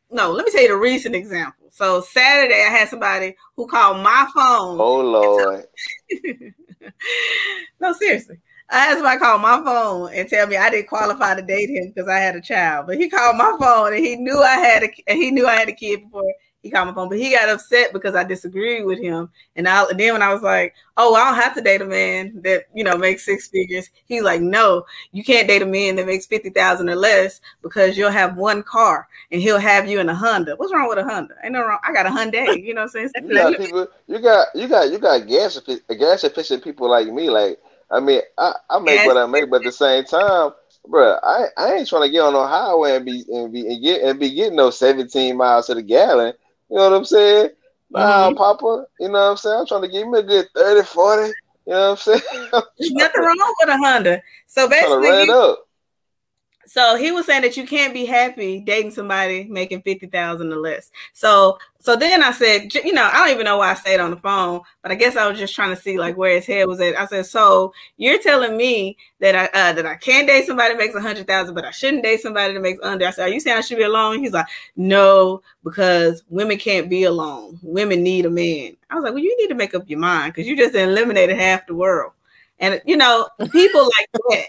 No, let me tell you the recent example. So Saturday, I had somebody who called my phone. Oh Lord! No, seriously. I had somebody call my phone and tell me I didn't qualify to date him because I had a child. But he called my phone and he knew I had a kid before he called my phone. But he got upset because I disagreed with him. And then when I was like, "Oh, I don't have to date a man that makes six figures," he's like, "No, you can't date a man that makes 50,000 or less because you'll have one car and he'll have you in a Honda." What's wrong with a Honda? Ain't no wrong. I got a Hyundai. You know what I'm saying? You got gas efficient people like me. Like, I mean, I make what I make, but at the same time, bro, I ain't trying to get on no highway and be getting those 17 miles to the gallon. You know what I'm saying? Nah, Papa. You know what I'm saying? I'm trying to give me a good 30, 40. You know what I'm saying? There's nothing wrong with a Honda. So basically, run it up. So he was saying that you can't be happy dating somebody making 50,000 or less. So then I said, I don't even know why I stayed on the phone, but I guess I was just trying to see like where his head was at. I said, so you're telling me that I can't date somebody that makes 100,000, but I shouldn't date somebody that makes under. I said, are you saying I should be alone? He's like, no, because women can't be alone. Women need a man. I was like, well, you need to make up your mind because you just eliminated half the world. And people like that.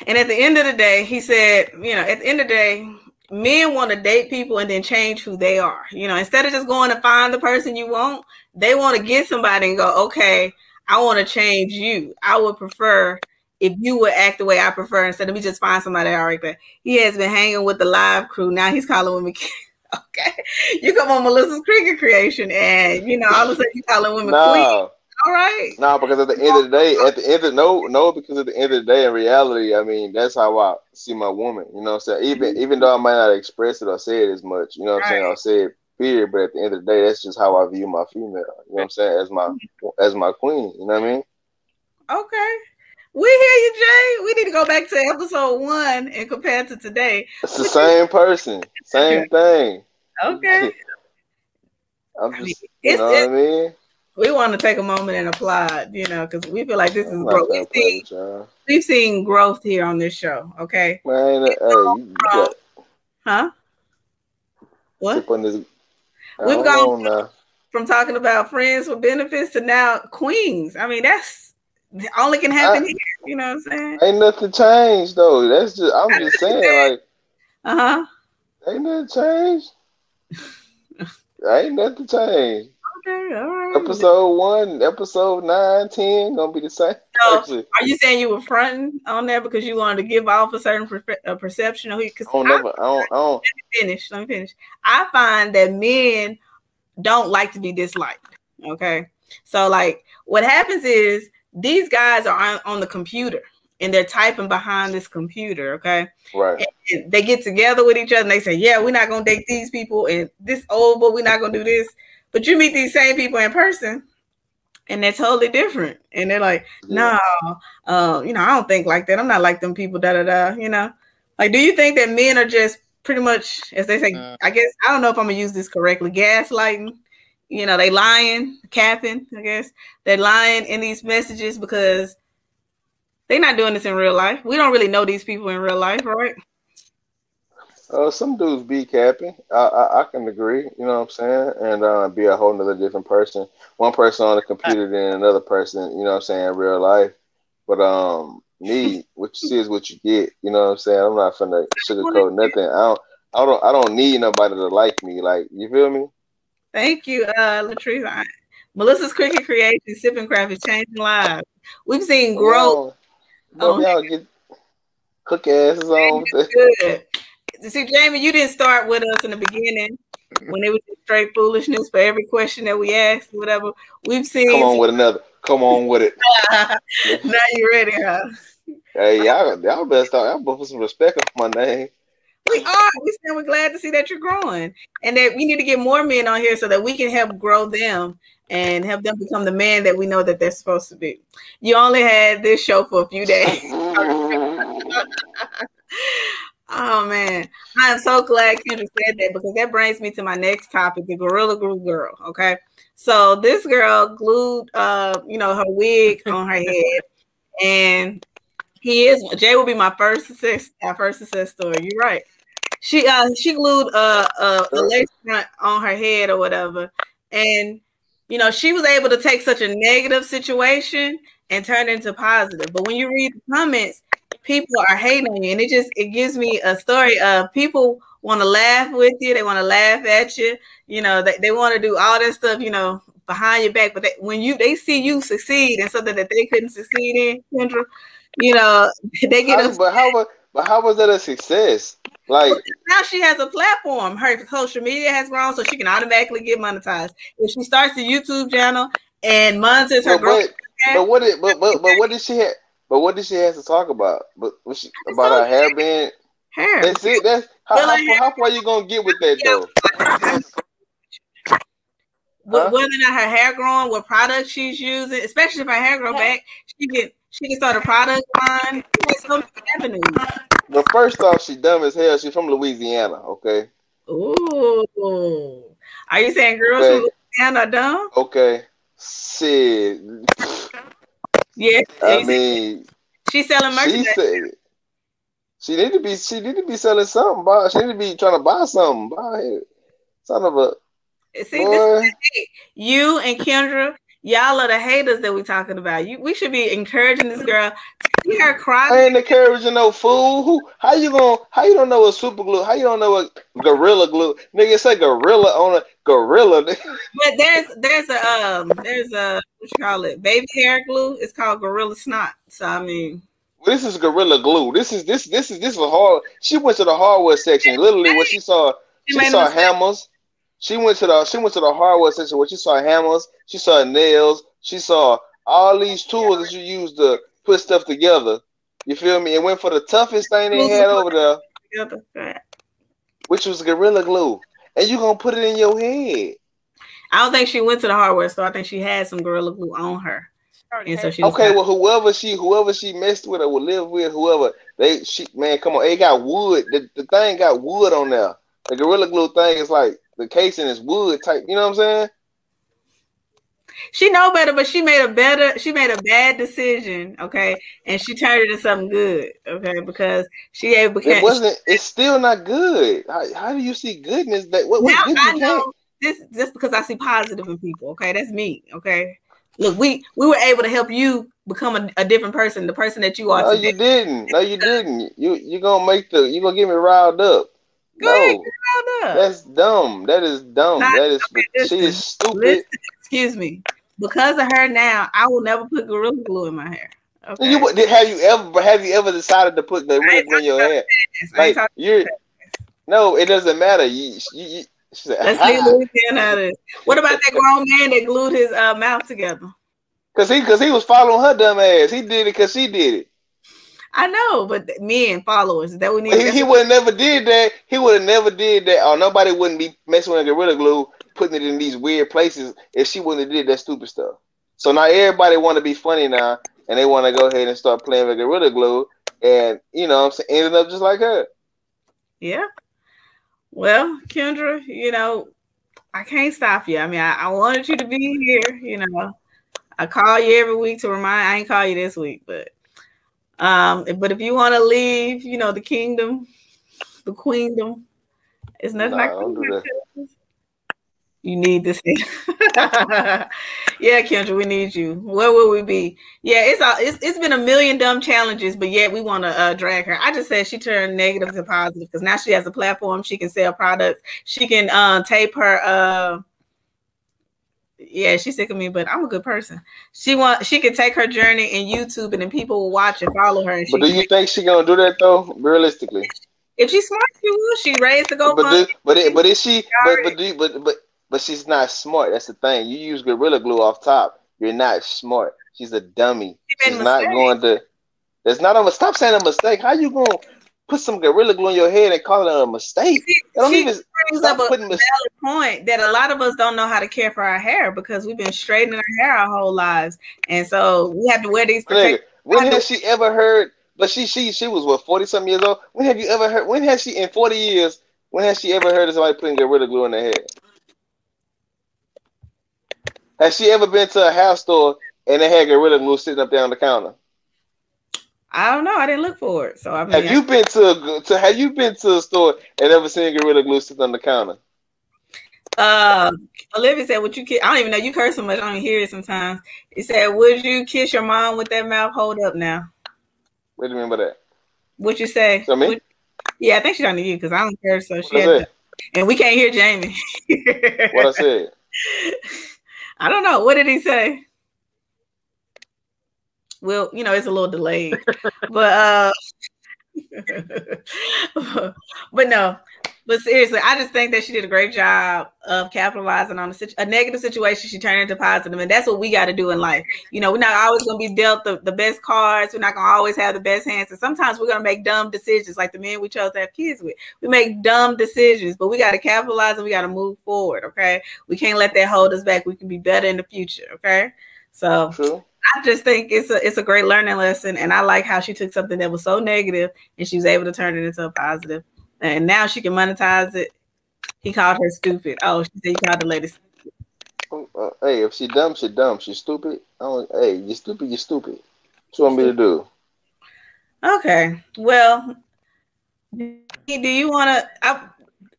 And at the end of the day, he said, at the end of the day, men want to date people and then change who they are. Instead of just going to find the person you want, they want to get somebody and go, okay, I want to change you. I would prefer if you would act the way I prefer instead of me just find somebody I like that. He has been hanging with the live crew. Now he's calling women. Okay. You come on Melissa's Cricket Creation and, all of a sudden you calling women queen. All right. No, because at the end of the day, because at the end of the day, in reality, I mean, that's how I see my woman. You know what I'm saying? Even though I might not express it or say it as much, you know what I'm saying? I'll say it period, but at the end of the day, that's just how I view my female. You know what I'm saying? As my queen. You know what I mean? Okay. We hear you, Jay. We need to go back to episode 1 and compare to today. It's the same person, same thing. Okay. I'm just, you know what I mean? We want to take a moment and applaud, because we feel like this is growth. We've seen growth here on this show, okay? Man, you got... Huh? What? We've gone from talking about friends with benefits to now queens. I mean, that's only can happen here. You know what I'm saying? Ain't nothing changed, though. I'm just saying, like... Ain't nothing changed. Ain't nothing changed. Okay, all right. Episode 1, episode 9, 10, gonna be the same. So, are you saying you were fronting on there because you wanted to give off a certain perception of who? Let me finish. I find that men don't like to be disliked. Okay, so like what happens is these guys are on the computer and they're typing behind this computer. Okay, right. And they get together with each other and they say, "Yeah, we're not gonna date these people, and this old, but we're not gonna do this." But you meet these same people in person and they're totally different. And they're like, no, I don't think like that. I'm not like them people, Like, do you think that men are just pretty much, as they say, I guess, I don't know if I'm going to use this correctly, gaslighting? They lying, capping, I guess. They're lying in these messages because they're not doing this in real life. We don't really know these people in real life, right? Some dudes be capping. I can agree, you know what I'm saying? And be a whole nother different person. One person on the computer than another person, you know what I'm saying, in real life. But me, what you see is what you get, you know what I'm saying? I'm not finna sugarcoat nothing. I don't need nobody to like me. Like, you feel me? Thank you, Latrice. Melissa's Cricket Creation, Sipping Craft is changing lives. We've seen growth. Y'all get cook asses on. Good. See, Jamie, you didn't start with us in the beginning when it was straight foolishness for every question that we asked, whatever. We've seen. Come on with another. Come on with it. Now you ready, huh? Hey, y'all better start. Y'all better put some respect on my name. We are. We're glad to see that you're growing, and that we need to get more men on here so that we can help grow them and help them become the man that we know that they're supposed to be. You only had this show for a few days. Oh man, I am so glad Kendra said that because that brings me to my next topic, the Gorilla Glue girl. Okay, so this girl glued, her wig on her head, and Jay will be my first success story. You're right. She glued a lace front on her head or whatever, and you know, she was able to take such a negative situation and turn it into positive. But when you read the comments, people are hating on you, and it gives me a story of people want to laugh with you, they want to laugh at you, you know, they want to do all that stuff, you know, behind your back. But when they see you succeed in something that they couldn't succeed in, Kendra, you know, they get upset. But how was that a success? Like, now she has a platform. Her social media has grown, so she can automatically get monetized. If she starts a YouTube channel and monitors her growth. But what did she have? But what did she have to talk about? But about her hair being hair? That's it. That's how far you gonna get with that though? Whether or not her hair growing, what products she's using, especially if her hair grow back, she can start a product line. So many avenues. But first off, she dumb as hell. She's from Louisiana, okay? Ooh. Are you saying girls from Louisiana are dumb? Okay. Shit. Yeah. I mean, she's selling merchandise. She need to be selling something. She need to be trying to buy something. Buy it. Son of a See, this is you and Kendra. Y'all are the haters that we're talking about. We should be encouraging this girl. To see her cry. I ain't encouraging no fool. How you don't know what super glue? How you don't know what gorilla glue? Nigga, say gorilla on a gorilla. But there's a what you call it? Baby hair glue. It's called Gorilla Snot. So I mean, this is gorilla glue. This is a hard. She went to the hardware section. Literally, what she saw hammers. She went to the hardware section where she saw hammers, she saw nails, she saw all these tools that you use to put stuff together. You feel me? And went for the toughest thing they had over there, which was Gorilla Glue. And you gonna put it in your head. I don't think she went to the hardware store. I think she had some Gorilla Glue on her. And so she well, whoever she messed with or would live with, man, come on, it got wood. The thing got wood on there. The Gorilla Glue thing is like the casing is wood type. You know what I'm saying? She know better, but she made a bad decision, okay, and she turned it into something good, okay, because it's still not good. How do you see goodness? What good I know this just because I see positive in people, okay? That's me, okay. Look, we were able to help you become a different person, the person that you are today. No, you didn't. You gonna get me riled up. No, that's dumb. That is dumb. She is stupid. Listen, excuse me. Because of her now, I will never put Gorilla Glue in my hair. Okay. Have you ever decided to put Gorilla Glue in your hair? Like, no, it doesn't matter. Let's leave Louisiana out of this. What about that grown man that glued his mouth together? Because he was following her dumb ass. He did it because she did it. I know, but men followers that we need. He would have never did that. He would have never did that, or nobody wouldn't be messing with Gorilla Glue, putting it in these weird places if she wouldn't have did that stupid stuff. So now everybody want to be funny now, and they want to go ahead and start playing with Gorilla Glue, and you know what I'm saying, ending up just like her. Yeah. Well, Kendra, you know, I can't stop you. I mean, I wanted you to be here. You know, I call you every week to remind. I ain't call you this week, but if you want to leave, you know, the kingdom, the queendom, it's nothing like that. You need this. Yeah, Kendra, we need you. Where will we be? Yeah, it's been a million dumb challenges, but yet we want to drag her. I just said she turned negative to positive because now she has a platform. She can sell products. She can tape her. Yeah, she's sick of me, but I'm a good person. She can take her journey in YouTube, and then people will watch and follow her. But do you think she's gonna do that though? Realistically, if she's smart, she will. She raised to go. But she's not smart. That's the thing. You use Gorilla Glue off top. You're not smart. She's a dummy. She's not going to. That's not a. Stop saying a mistake. How you gonna put some Gorilla Glue in your head and call it a mistake? She brings up a valid point that a lot of us don't know how to care for our hair because we've been straightening our hair our whole lives, and so we have to wear these protective. When has she ever heard? But she was what, 40-something years old. When have you ever heard? When has she in 40 years? When has she ever heard of somebody putting Gorilla Glue in their hair? Has she ever been to a house store and they had Gorilla Glue sitting up there on the counter? I don't know. I didn't look for it. So I mean, have you been to a store and ever seen Gorilla Glue sitting on the counter? Olivia said, "Would you kiss?" I don't even know you curse so much. I don't even hear it sometimes. He said, "Would you kiss your mom with that mouth? Hold up now." What do you mean by that? What you say? So me? Yeah, I think she's talking to you because I don't curse, so she had to, and we can't hear Jamie. What I said? I don't know. What did he say? Well, you know, it's a little delayed, but but no. But seriously, I just think that she did a great job of capitalizing on a negative situation. She turned into positive, and that's what we got to do in life. You know, we're not always going to be dealt the best cards. We're not going to always have the best hands, and sometimes we're going to make dumb decisions, like the men we chose to have kids with. We make dumb decisions, but we got to capitalize and we got to move forward. Okay, we can't let that hold us back. We can be better in the future. Okay, so. True. I just think it's a great learning lesson, and I like how she took something that was so negative and she was able to turn it into a positive. And now she can monetize it. He called her stupid. Oh, she said he called the lady stupid. Hey, if she dumb, she dumb. She's stupid. Hey, you stupid, you stupid. What you want me to do? Okay. Well, do you want to,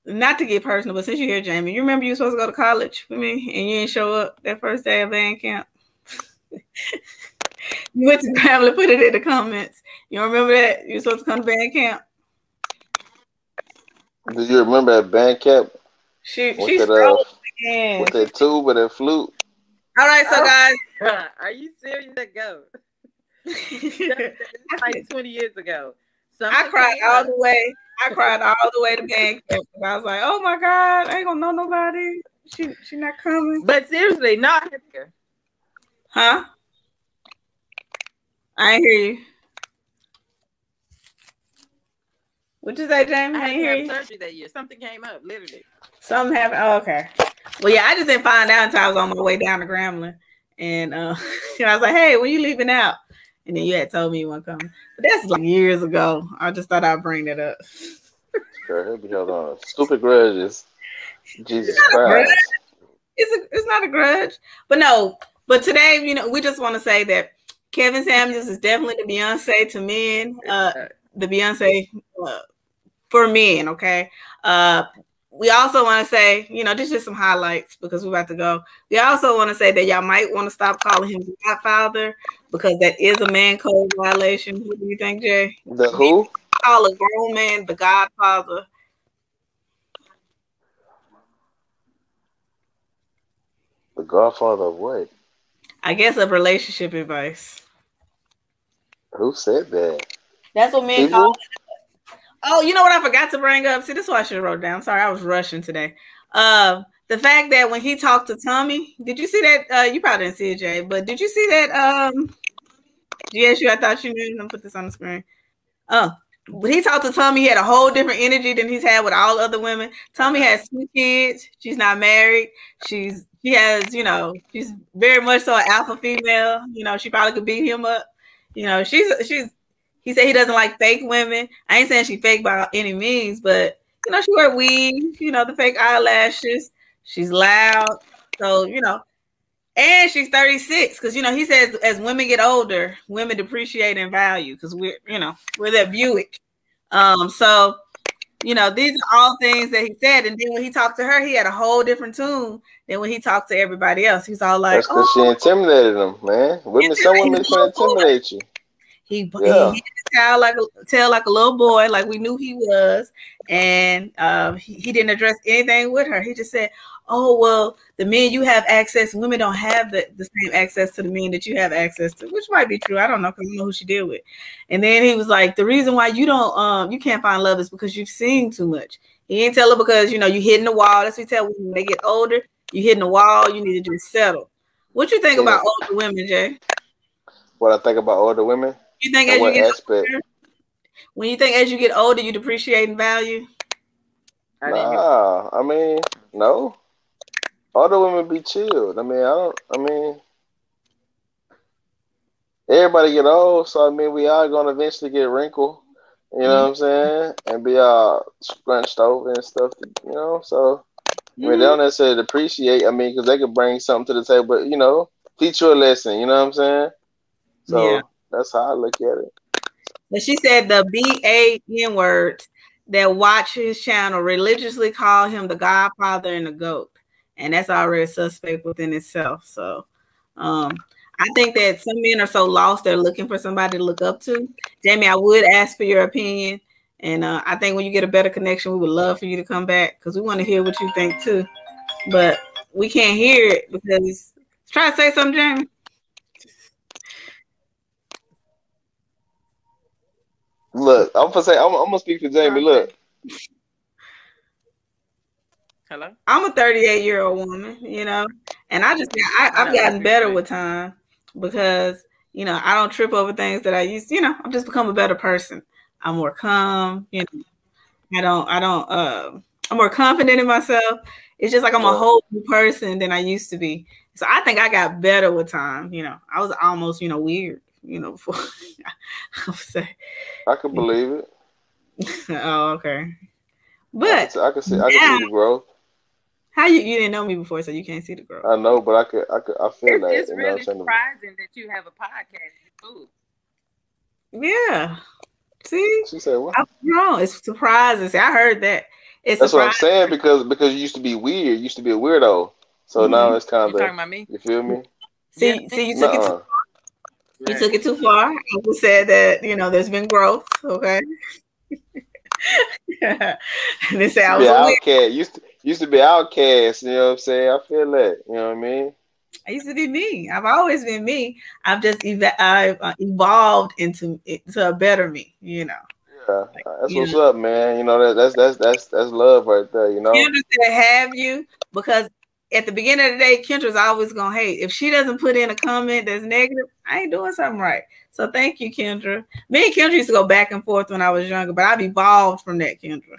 not to get personal, but since you're here, Jamie, you remember you were supposed to go to college with me and you didn't show up that first day of band camp? You went to Grambling, put it in the comments. You remember that? You were supposed to come to band camp? Do you remember at band camp? She's with that tube with that flute. All right, so guys, are you serious? Let go. Like 20 years ago. I cried all the way. I cried all the way to band camp. I was like, "Oh my God, I ain't gonna know nobody. She not coming." But seriously, not here. Huh? I ain't hear you. What you say, Jamie? I had to have surgery that year. Something came up, literally. Something happened. Oh, okay. Well, yeah, I just didn't find out until I was on my way down to Grambling. And I was like, "Hey, when you leaving out?" And then you had told me you weren't coming. But that's like years ago. I just thought I'd bring that up. Sure, he'll be held on. Stupid grudges. Jesus Christ. It's not a grudge. But no, but today, you know, we just want to say that Kevin Samuels is definitely the Beyonce to men. The Beyonce for men, okay? We also want to say, you know, this is just some highlights because we're about to go. We also want to say that y'all might want to stop calling him the Godfather because that is a man code violation. What do you think, Jay? The who? Call a grown man the Godfather. The Godfather of what? I guess of relationship advice. Who said that? That's what men call it. Oh, you know what I forgot to bring up? See, this is what I should have wrote down. Sorry, I was rushing today. The fact that when he talked to Tommy, did you see that? You probably didn't see it, Jay, but did you see that? GSU, I thought you knew. Let me put this on the screen. Oh, when he talked to Tommy, he had a whole different energy than he's had with all other women. Tommy has 2 kids. She's not married. She has, you know, she's very much so an alpha female. You know, she probably could beat him up. You know, he said he doesn't like fake women. I ain't saying she fake by any means, but you know, she wear weave, you know, the fake eyelashes. She's loud. So, you know, and she's 36. Cause you know, he says as women get older, women depreciate in value because we're that Buick. So, you know, these are all things that he said. And then when he talked to her, he had a whole different tune than when he talked to everybody else. He's all like, that's because she intimidated him, man. Some women can intimidate you. He tell like a little boy, like we knew he was, and he didn't address anything with her. He just said, "Oh well, the men you have access, women don't have the same access to the men that you have access to," which might be true. I don't know because I don't know who she deal with. And then he was like, "The reason why you don't you can't find love is because you've seen too much." He didn't tell her because you know you hitting the wall. That's what we tell women when they get older. You hitting the wall. You need to just settle. What you think about older women, Jay? What I think about older women? You think as you get older, when you think as you get older, you depreciate in value? Nah, I mean, no. Older women be chilled. I mean, everybody get old, so I mean, we are gonna eventually get wrinkled. You know what I'm saying? And be all scrunched over and stuff. You know, so I mean, they don't necessarily depreciate. I mean, because they could bring something to the table, but you know, teach you a lesson. You know what I'm saying? So that's how I look at it. But she said the BAN words that watch his channel religiously call him the Godfather and the GOAT. and that's already a suspect within itself. So, I think that some men are so lost they're looking for somebody to look up to. Jamie, I would ask for your opinion, and I think when you get a better connection, we would love for you to come back because we want to hear what you think too. But we can't hear it because try to say something, Jamie. Look, I'm gonna speak for Jamie. Look. Hello? I'm a 38-year-old woman, and I've gotten better with time because, I don't trip over things that I used to, I've just become a better person. I'm more calm, I'm more confident in myself. It's just like I'm a whole new person than I used to be. So I think I got better with time. I was almost, weird, before I would say. I can believe it. Oh, okay. But I can see the growth. How you didn't know me before, so you can't see the growth. I know, but I feel that. It's really surprising that you have a podcast. Ooh. Yeah. See? She said what? I'm wrong. It's surprising. See, I heard that. That's what I'm saying because you used to be weird. You used to be a weirdo. So now it's kind of. Talking about me? You feel me? See, you took it too far. You took it too far. I just said that there's been growth. Okay. And they say I was a outcast. Used to be outcast. You know what I'm saying? I feel that. You know what I mean? I used to be me. I've always been me. I've just evolved into a better me. Yeah, that's what's up, man. That's love right there. Kendra said, "Have you?" Because at the beginning of the day, Kendra's always gonna hate. If she doesn't put in a comment that's negative, I ain't doing something right. So thank you, Kendra. Me and Kendra used to go back and forth when I was younger, but I've evolved from that, Kendra.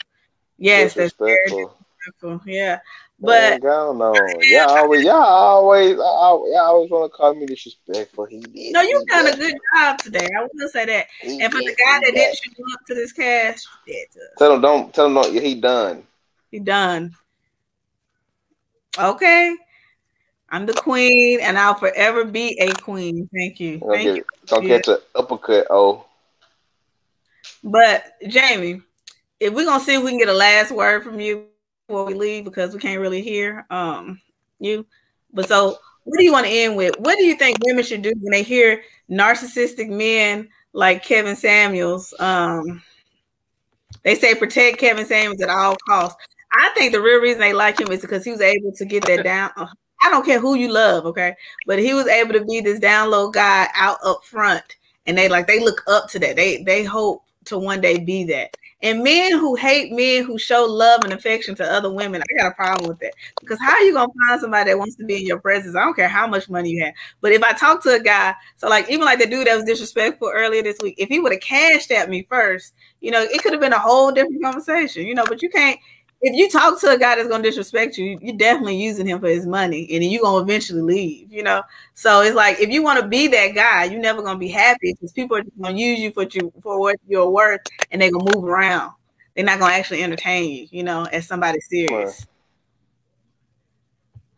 Yes, that's very disrespectful. Yeah. But y'all always want to call me disrespectful. No, you've done a good job today. I will say that. And for the guy that didn't show up to this cast, tell him he done. He done. Okay. I'm the queen, and I'll forever be a queen. Thank you. Don't catch an uppercut, But Jamie, if we're gonna see if we can get a last word from you before we leave, because we can't really hear you. But so what do you want to end with? What do you think women should do when they hear narcissistic men like Kevin Samuels? They say protect Kevin Samuels at all costs. I think the real reason they like him is because he was able to get that down. I don't care who you love, okay? But he was able to be this down low guy out up front. And they look up to that. They hope to one day be that. And men who hate men who show love and affection to other women, I got a problem with that. Because how are you going to find somebody that wants to be in your presence? I don't care how much money you have. But if I talk to a guy, so even like the dude that was disrespectful earlier this week, if he would have cashed at me first, it could have been a whole different conversation, but you can't. If you talk to a guy that's going to disrespect you, you're definitely using him for his money, and then you're going to eventually leave, So it's like, if you want to be that guy, you're never going to be happy because people are just going to use you for what you're worth, and they're going to move around. They're not going to actually entertain you, as somebody serious.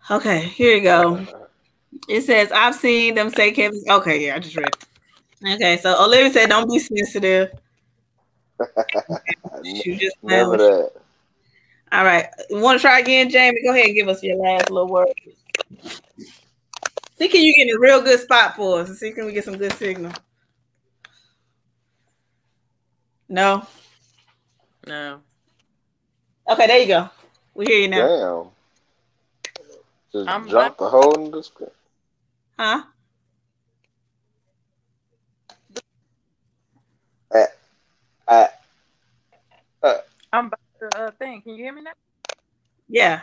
Okay, here you go. It says, I've seen them say Kevin. Okay, yeah, I just read it. Okay, so Olivia said, don't be sensitive. You just never that. All right. You want to try again, Jamie? Go ahead and give us your last little word. See, can you get in a real good spot for us? See, can we get some good signal? No? No. Okay, there you go. We hear you now. Damn. Just drop the hole in the screen. Huh? I'm about to thing. Can you hear me now? Yeah.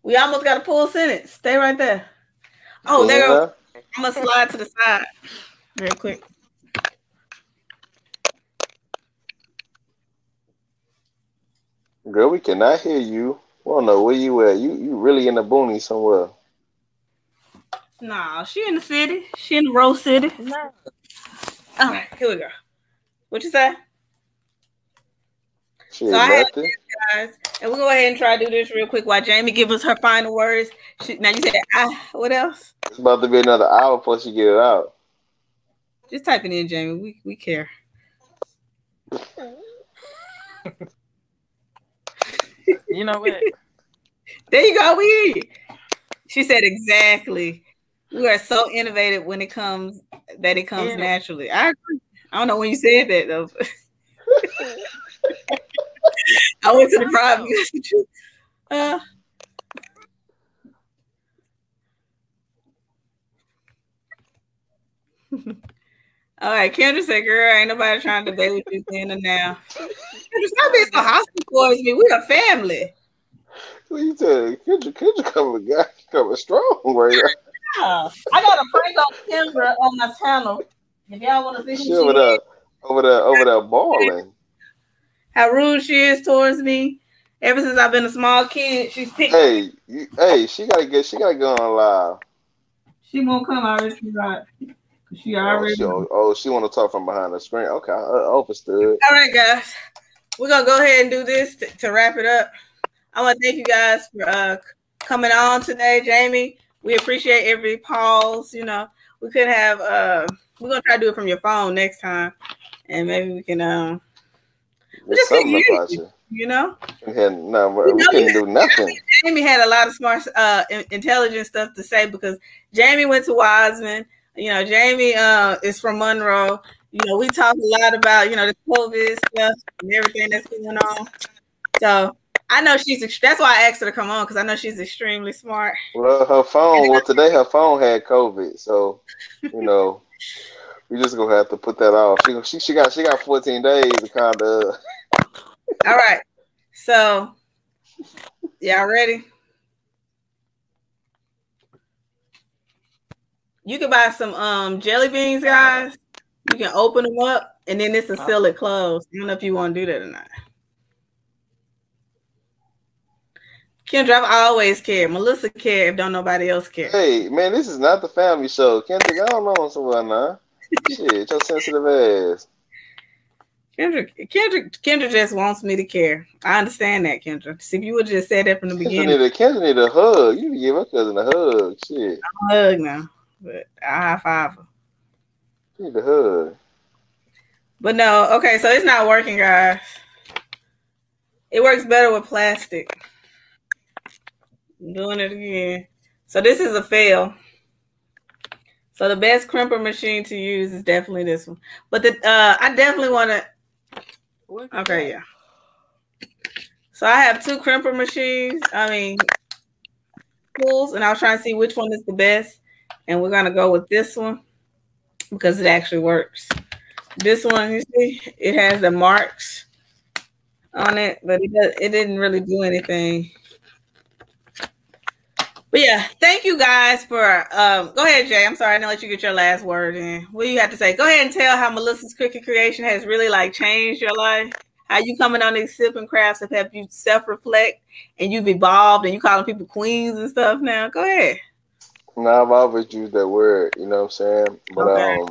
We almost got a full sentence. Stay right there. Oh, there you go. I'm going to slide to the side real quick. Girl, we cannot hear you. We don't know where you at. You really in the boonies somewhere. Nah, she in the city. She in the Rose City. No. All right, here we go. What you say? So I have this, guys, and we'll go ahead and try to do this real quick while Jamie gives us her final words. Now you said, what else? It's about to be another hour before she get it out. Just type it in, Jamie. We care. You know what? There you go. We hear you. She said exactly. We are so innovative when it comes naturally. I agree. I don't know when you said that though. I went to the problem. All right, Kendra said, "Girl, ain't nobody trying to debate with you then and now." Kendra, stop being so hostile towards me. We a family. What you telling? Kendra coming strong right now. Yeah. I got a prank on Kendra on my channel. If y'all want to see she over there balling. How rude she is towards me. Ever since I've been a small kid, she's picked. Hey, she gotta go on live. She won't come out. She already. She want to talk from behind the screen. Okay, understood. All right, guys, we're gonna go ahead and do this to wrap it up. I want to thank you guys for coming on today, Jamie. We appreciate every pause. You know, we could have. We're gonna try to do it from your phone next time, and maybe we can. We just couldn't hear you. You know. We couldn't do nothing. Jamie had a lot of smart, intelligent stuff to say because Jamie went to Wiseman. You know, Jamie is from Monroe. You know, we talk a lot about, you know, the COVID stuff and everything that's going on. So I know that's why I asked her to come on, because I know she's extremely smart. Well, today her phone had COVID. So, you know, we just gonna have to put that off. She got 14 days to kind of. All right. So, y'all ready? You can buy some jelly beans, guys. You can open them up, and then it's a seal it closed. I don't know if you want to do that or not. Kendra, I've always cared. Melissa cared if don't nobody else care. Hey, man, this is not the family show. Kendra, I don't know someone now. Shit, your sensitive ass. Kendra just wants me to care. I understand that, Kendra. See, if you would have just said that from the beginning. Kendra need a hug. You need to give her cousin a hug. Shit. I'm a hug now, but I high five her. You need a hug. But no, okay, so it's not working, guys. It works better with plastic. I'm doing it again. So this is a fail. So the best crimper machine to use is definitely this one. But I definitely want to. Okay, yeah. So I have two crimper machines. Tools, and I was trying to see which one is the best, and we're gonna go with this one because it actually works. This one, you see, it has the marks on it, but it didn't really do anything. But yeah, thank you guys for go ahead, Jay. I'm sorry, I didn't let you get your last word in. What do you have to say? Go ahead and tell how Melissa's Cricut Creation has really changed your life. How you coming on these sipping crafts have helped you self-reflect, and you've evolved, and you calling people queens and stuff now. Go ahead. No, I've always used that word, you know what I'm saying? But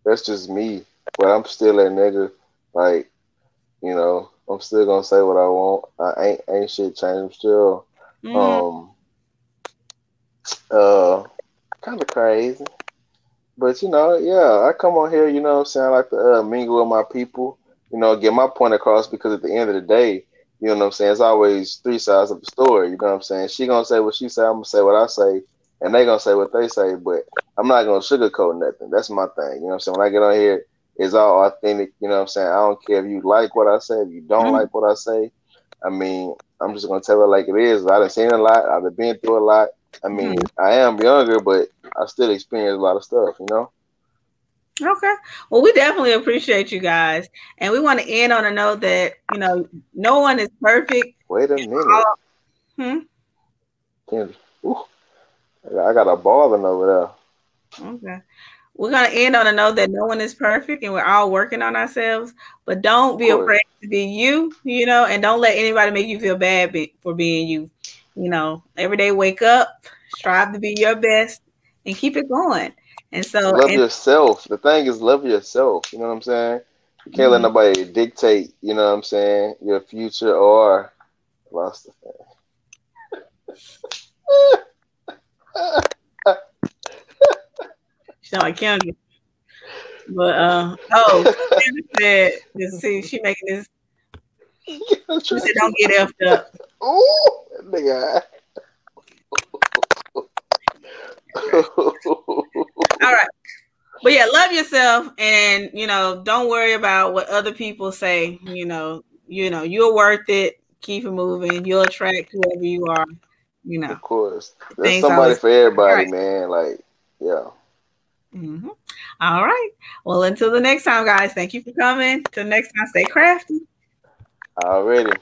that's just me. But I'm still that nigga. You know, I'm still gonna say what I want. I ain't shit changed. I'm still kind of crazy. But you know, yeah, I come on here, you know what I'm saying? I like to mingle with my people, you know, get my point across, because at the end of the day, you know what I'm saying, it's always three sides of the story, you know what I'm saying? She gonna say what she say, I'm gonna say what I say, and they gonna say what they say, but I'm not gonna sugarcoat nothing. That's my thing, you know what I'm saying? When I get on here, it's all authentic, you know what I'm saying? I don't care if you like what I say, if you don't like what I say. I mean, I'm just gonna tell it like it is. I done seen a lot, I've been through a lot. I mean, I am younger, but I still experience a lot of stuff, you know? Okay. Well, we definitely appreciate you guys. And we want to end on a note that, you know, no one is perfect. Wait a minute. I got a balling over there. Okay. We're going to end on a note that no one is perfect, and we're all working on ourselves. But don't be afraid to be you, you know, and don't let anybody make you feel bad for being you. You know, every day wake up, strive to be your best, and keep it going. And so love yourself. The thing is, love yourself. You know what I'm saying? You can't let nobody dictate, you know what I'm saying, your future or lost the thing. She sound like Kendra. But Kendra said, see, she making this. She said, don't get effed up. Ooh, nigga. All right. But yeah, love yourself, and don't worry about what other people say. You're worth it. Keep it moving. You'll attract whoever you are. Of course. There's things somebody always for everybody, right. man. Like, yeah. Mm-hmm. All right. Well, until the next time, guys. Thank you for coming. Till next time, stay crafty. Already.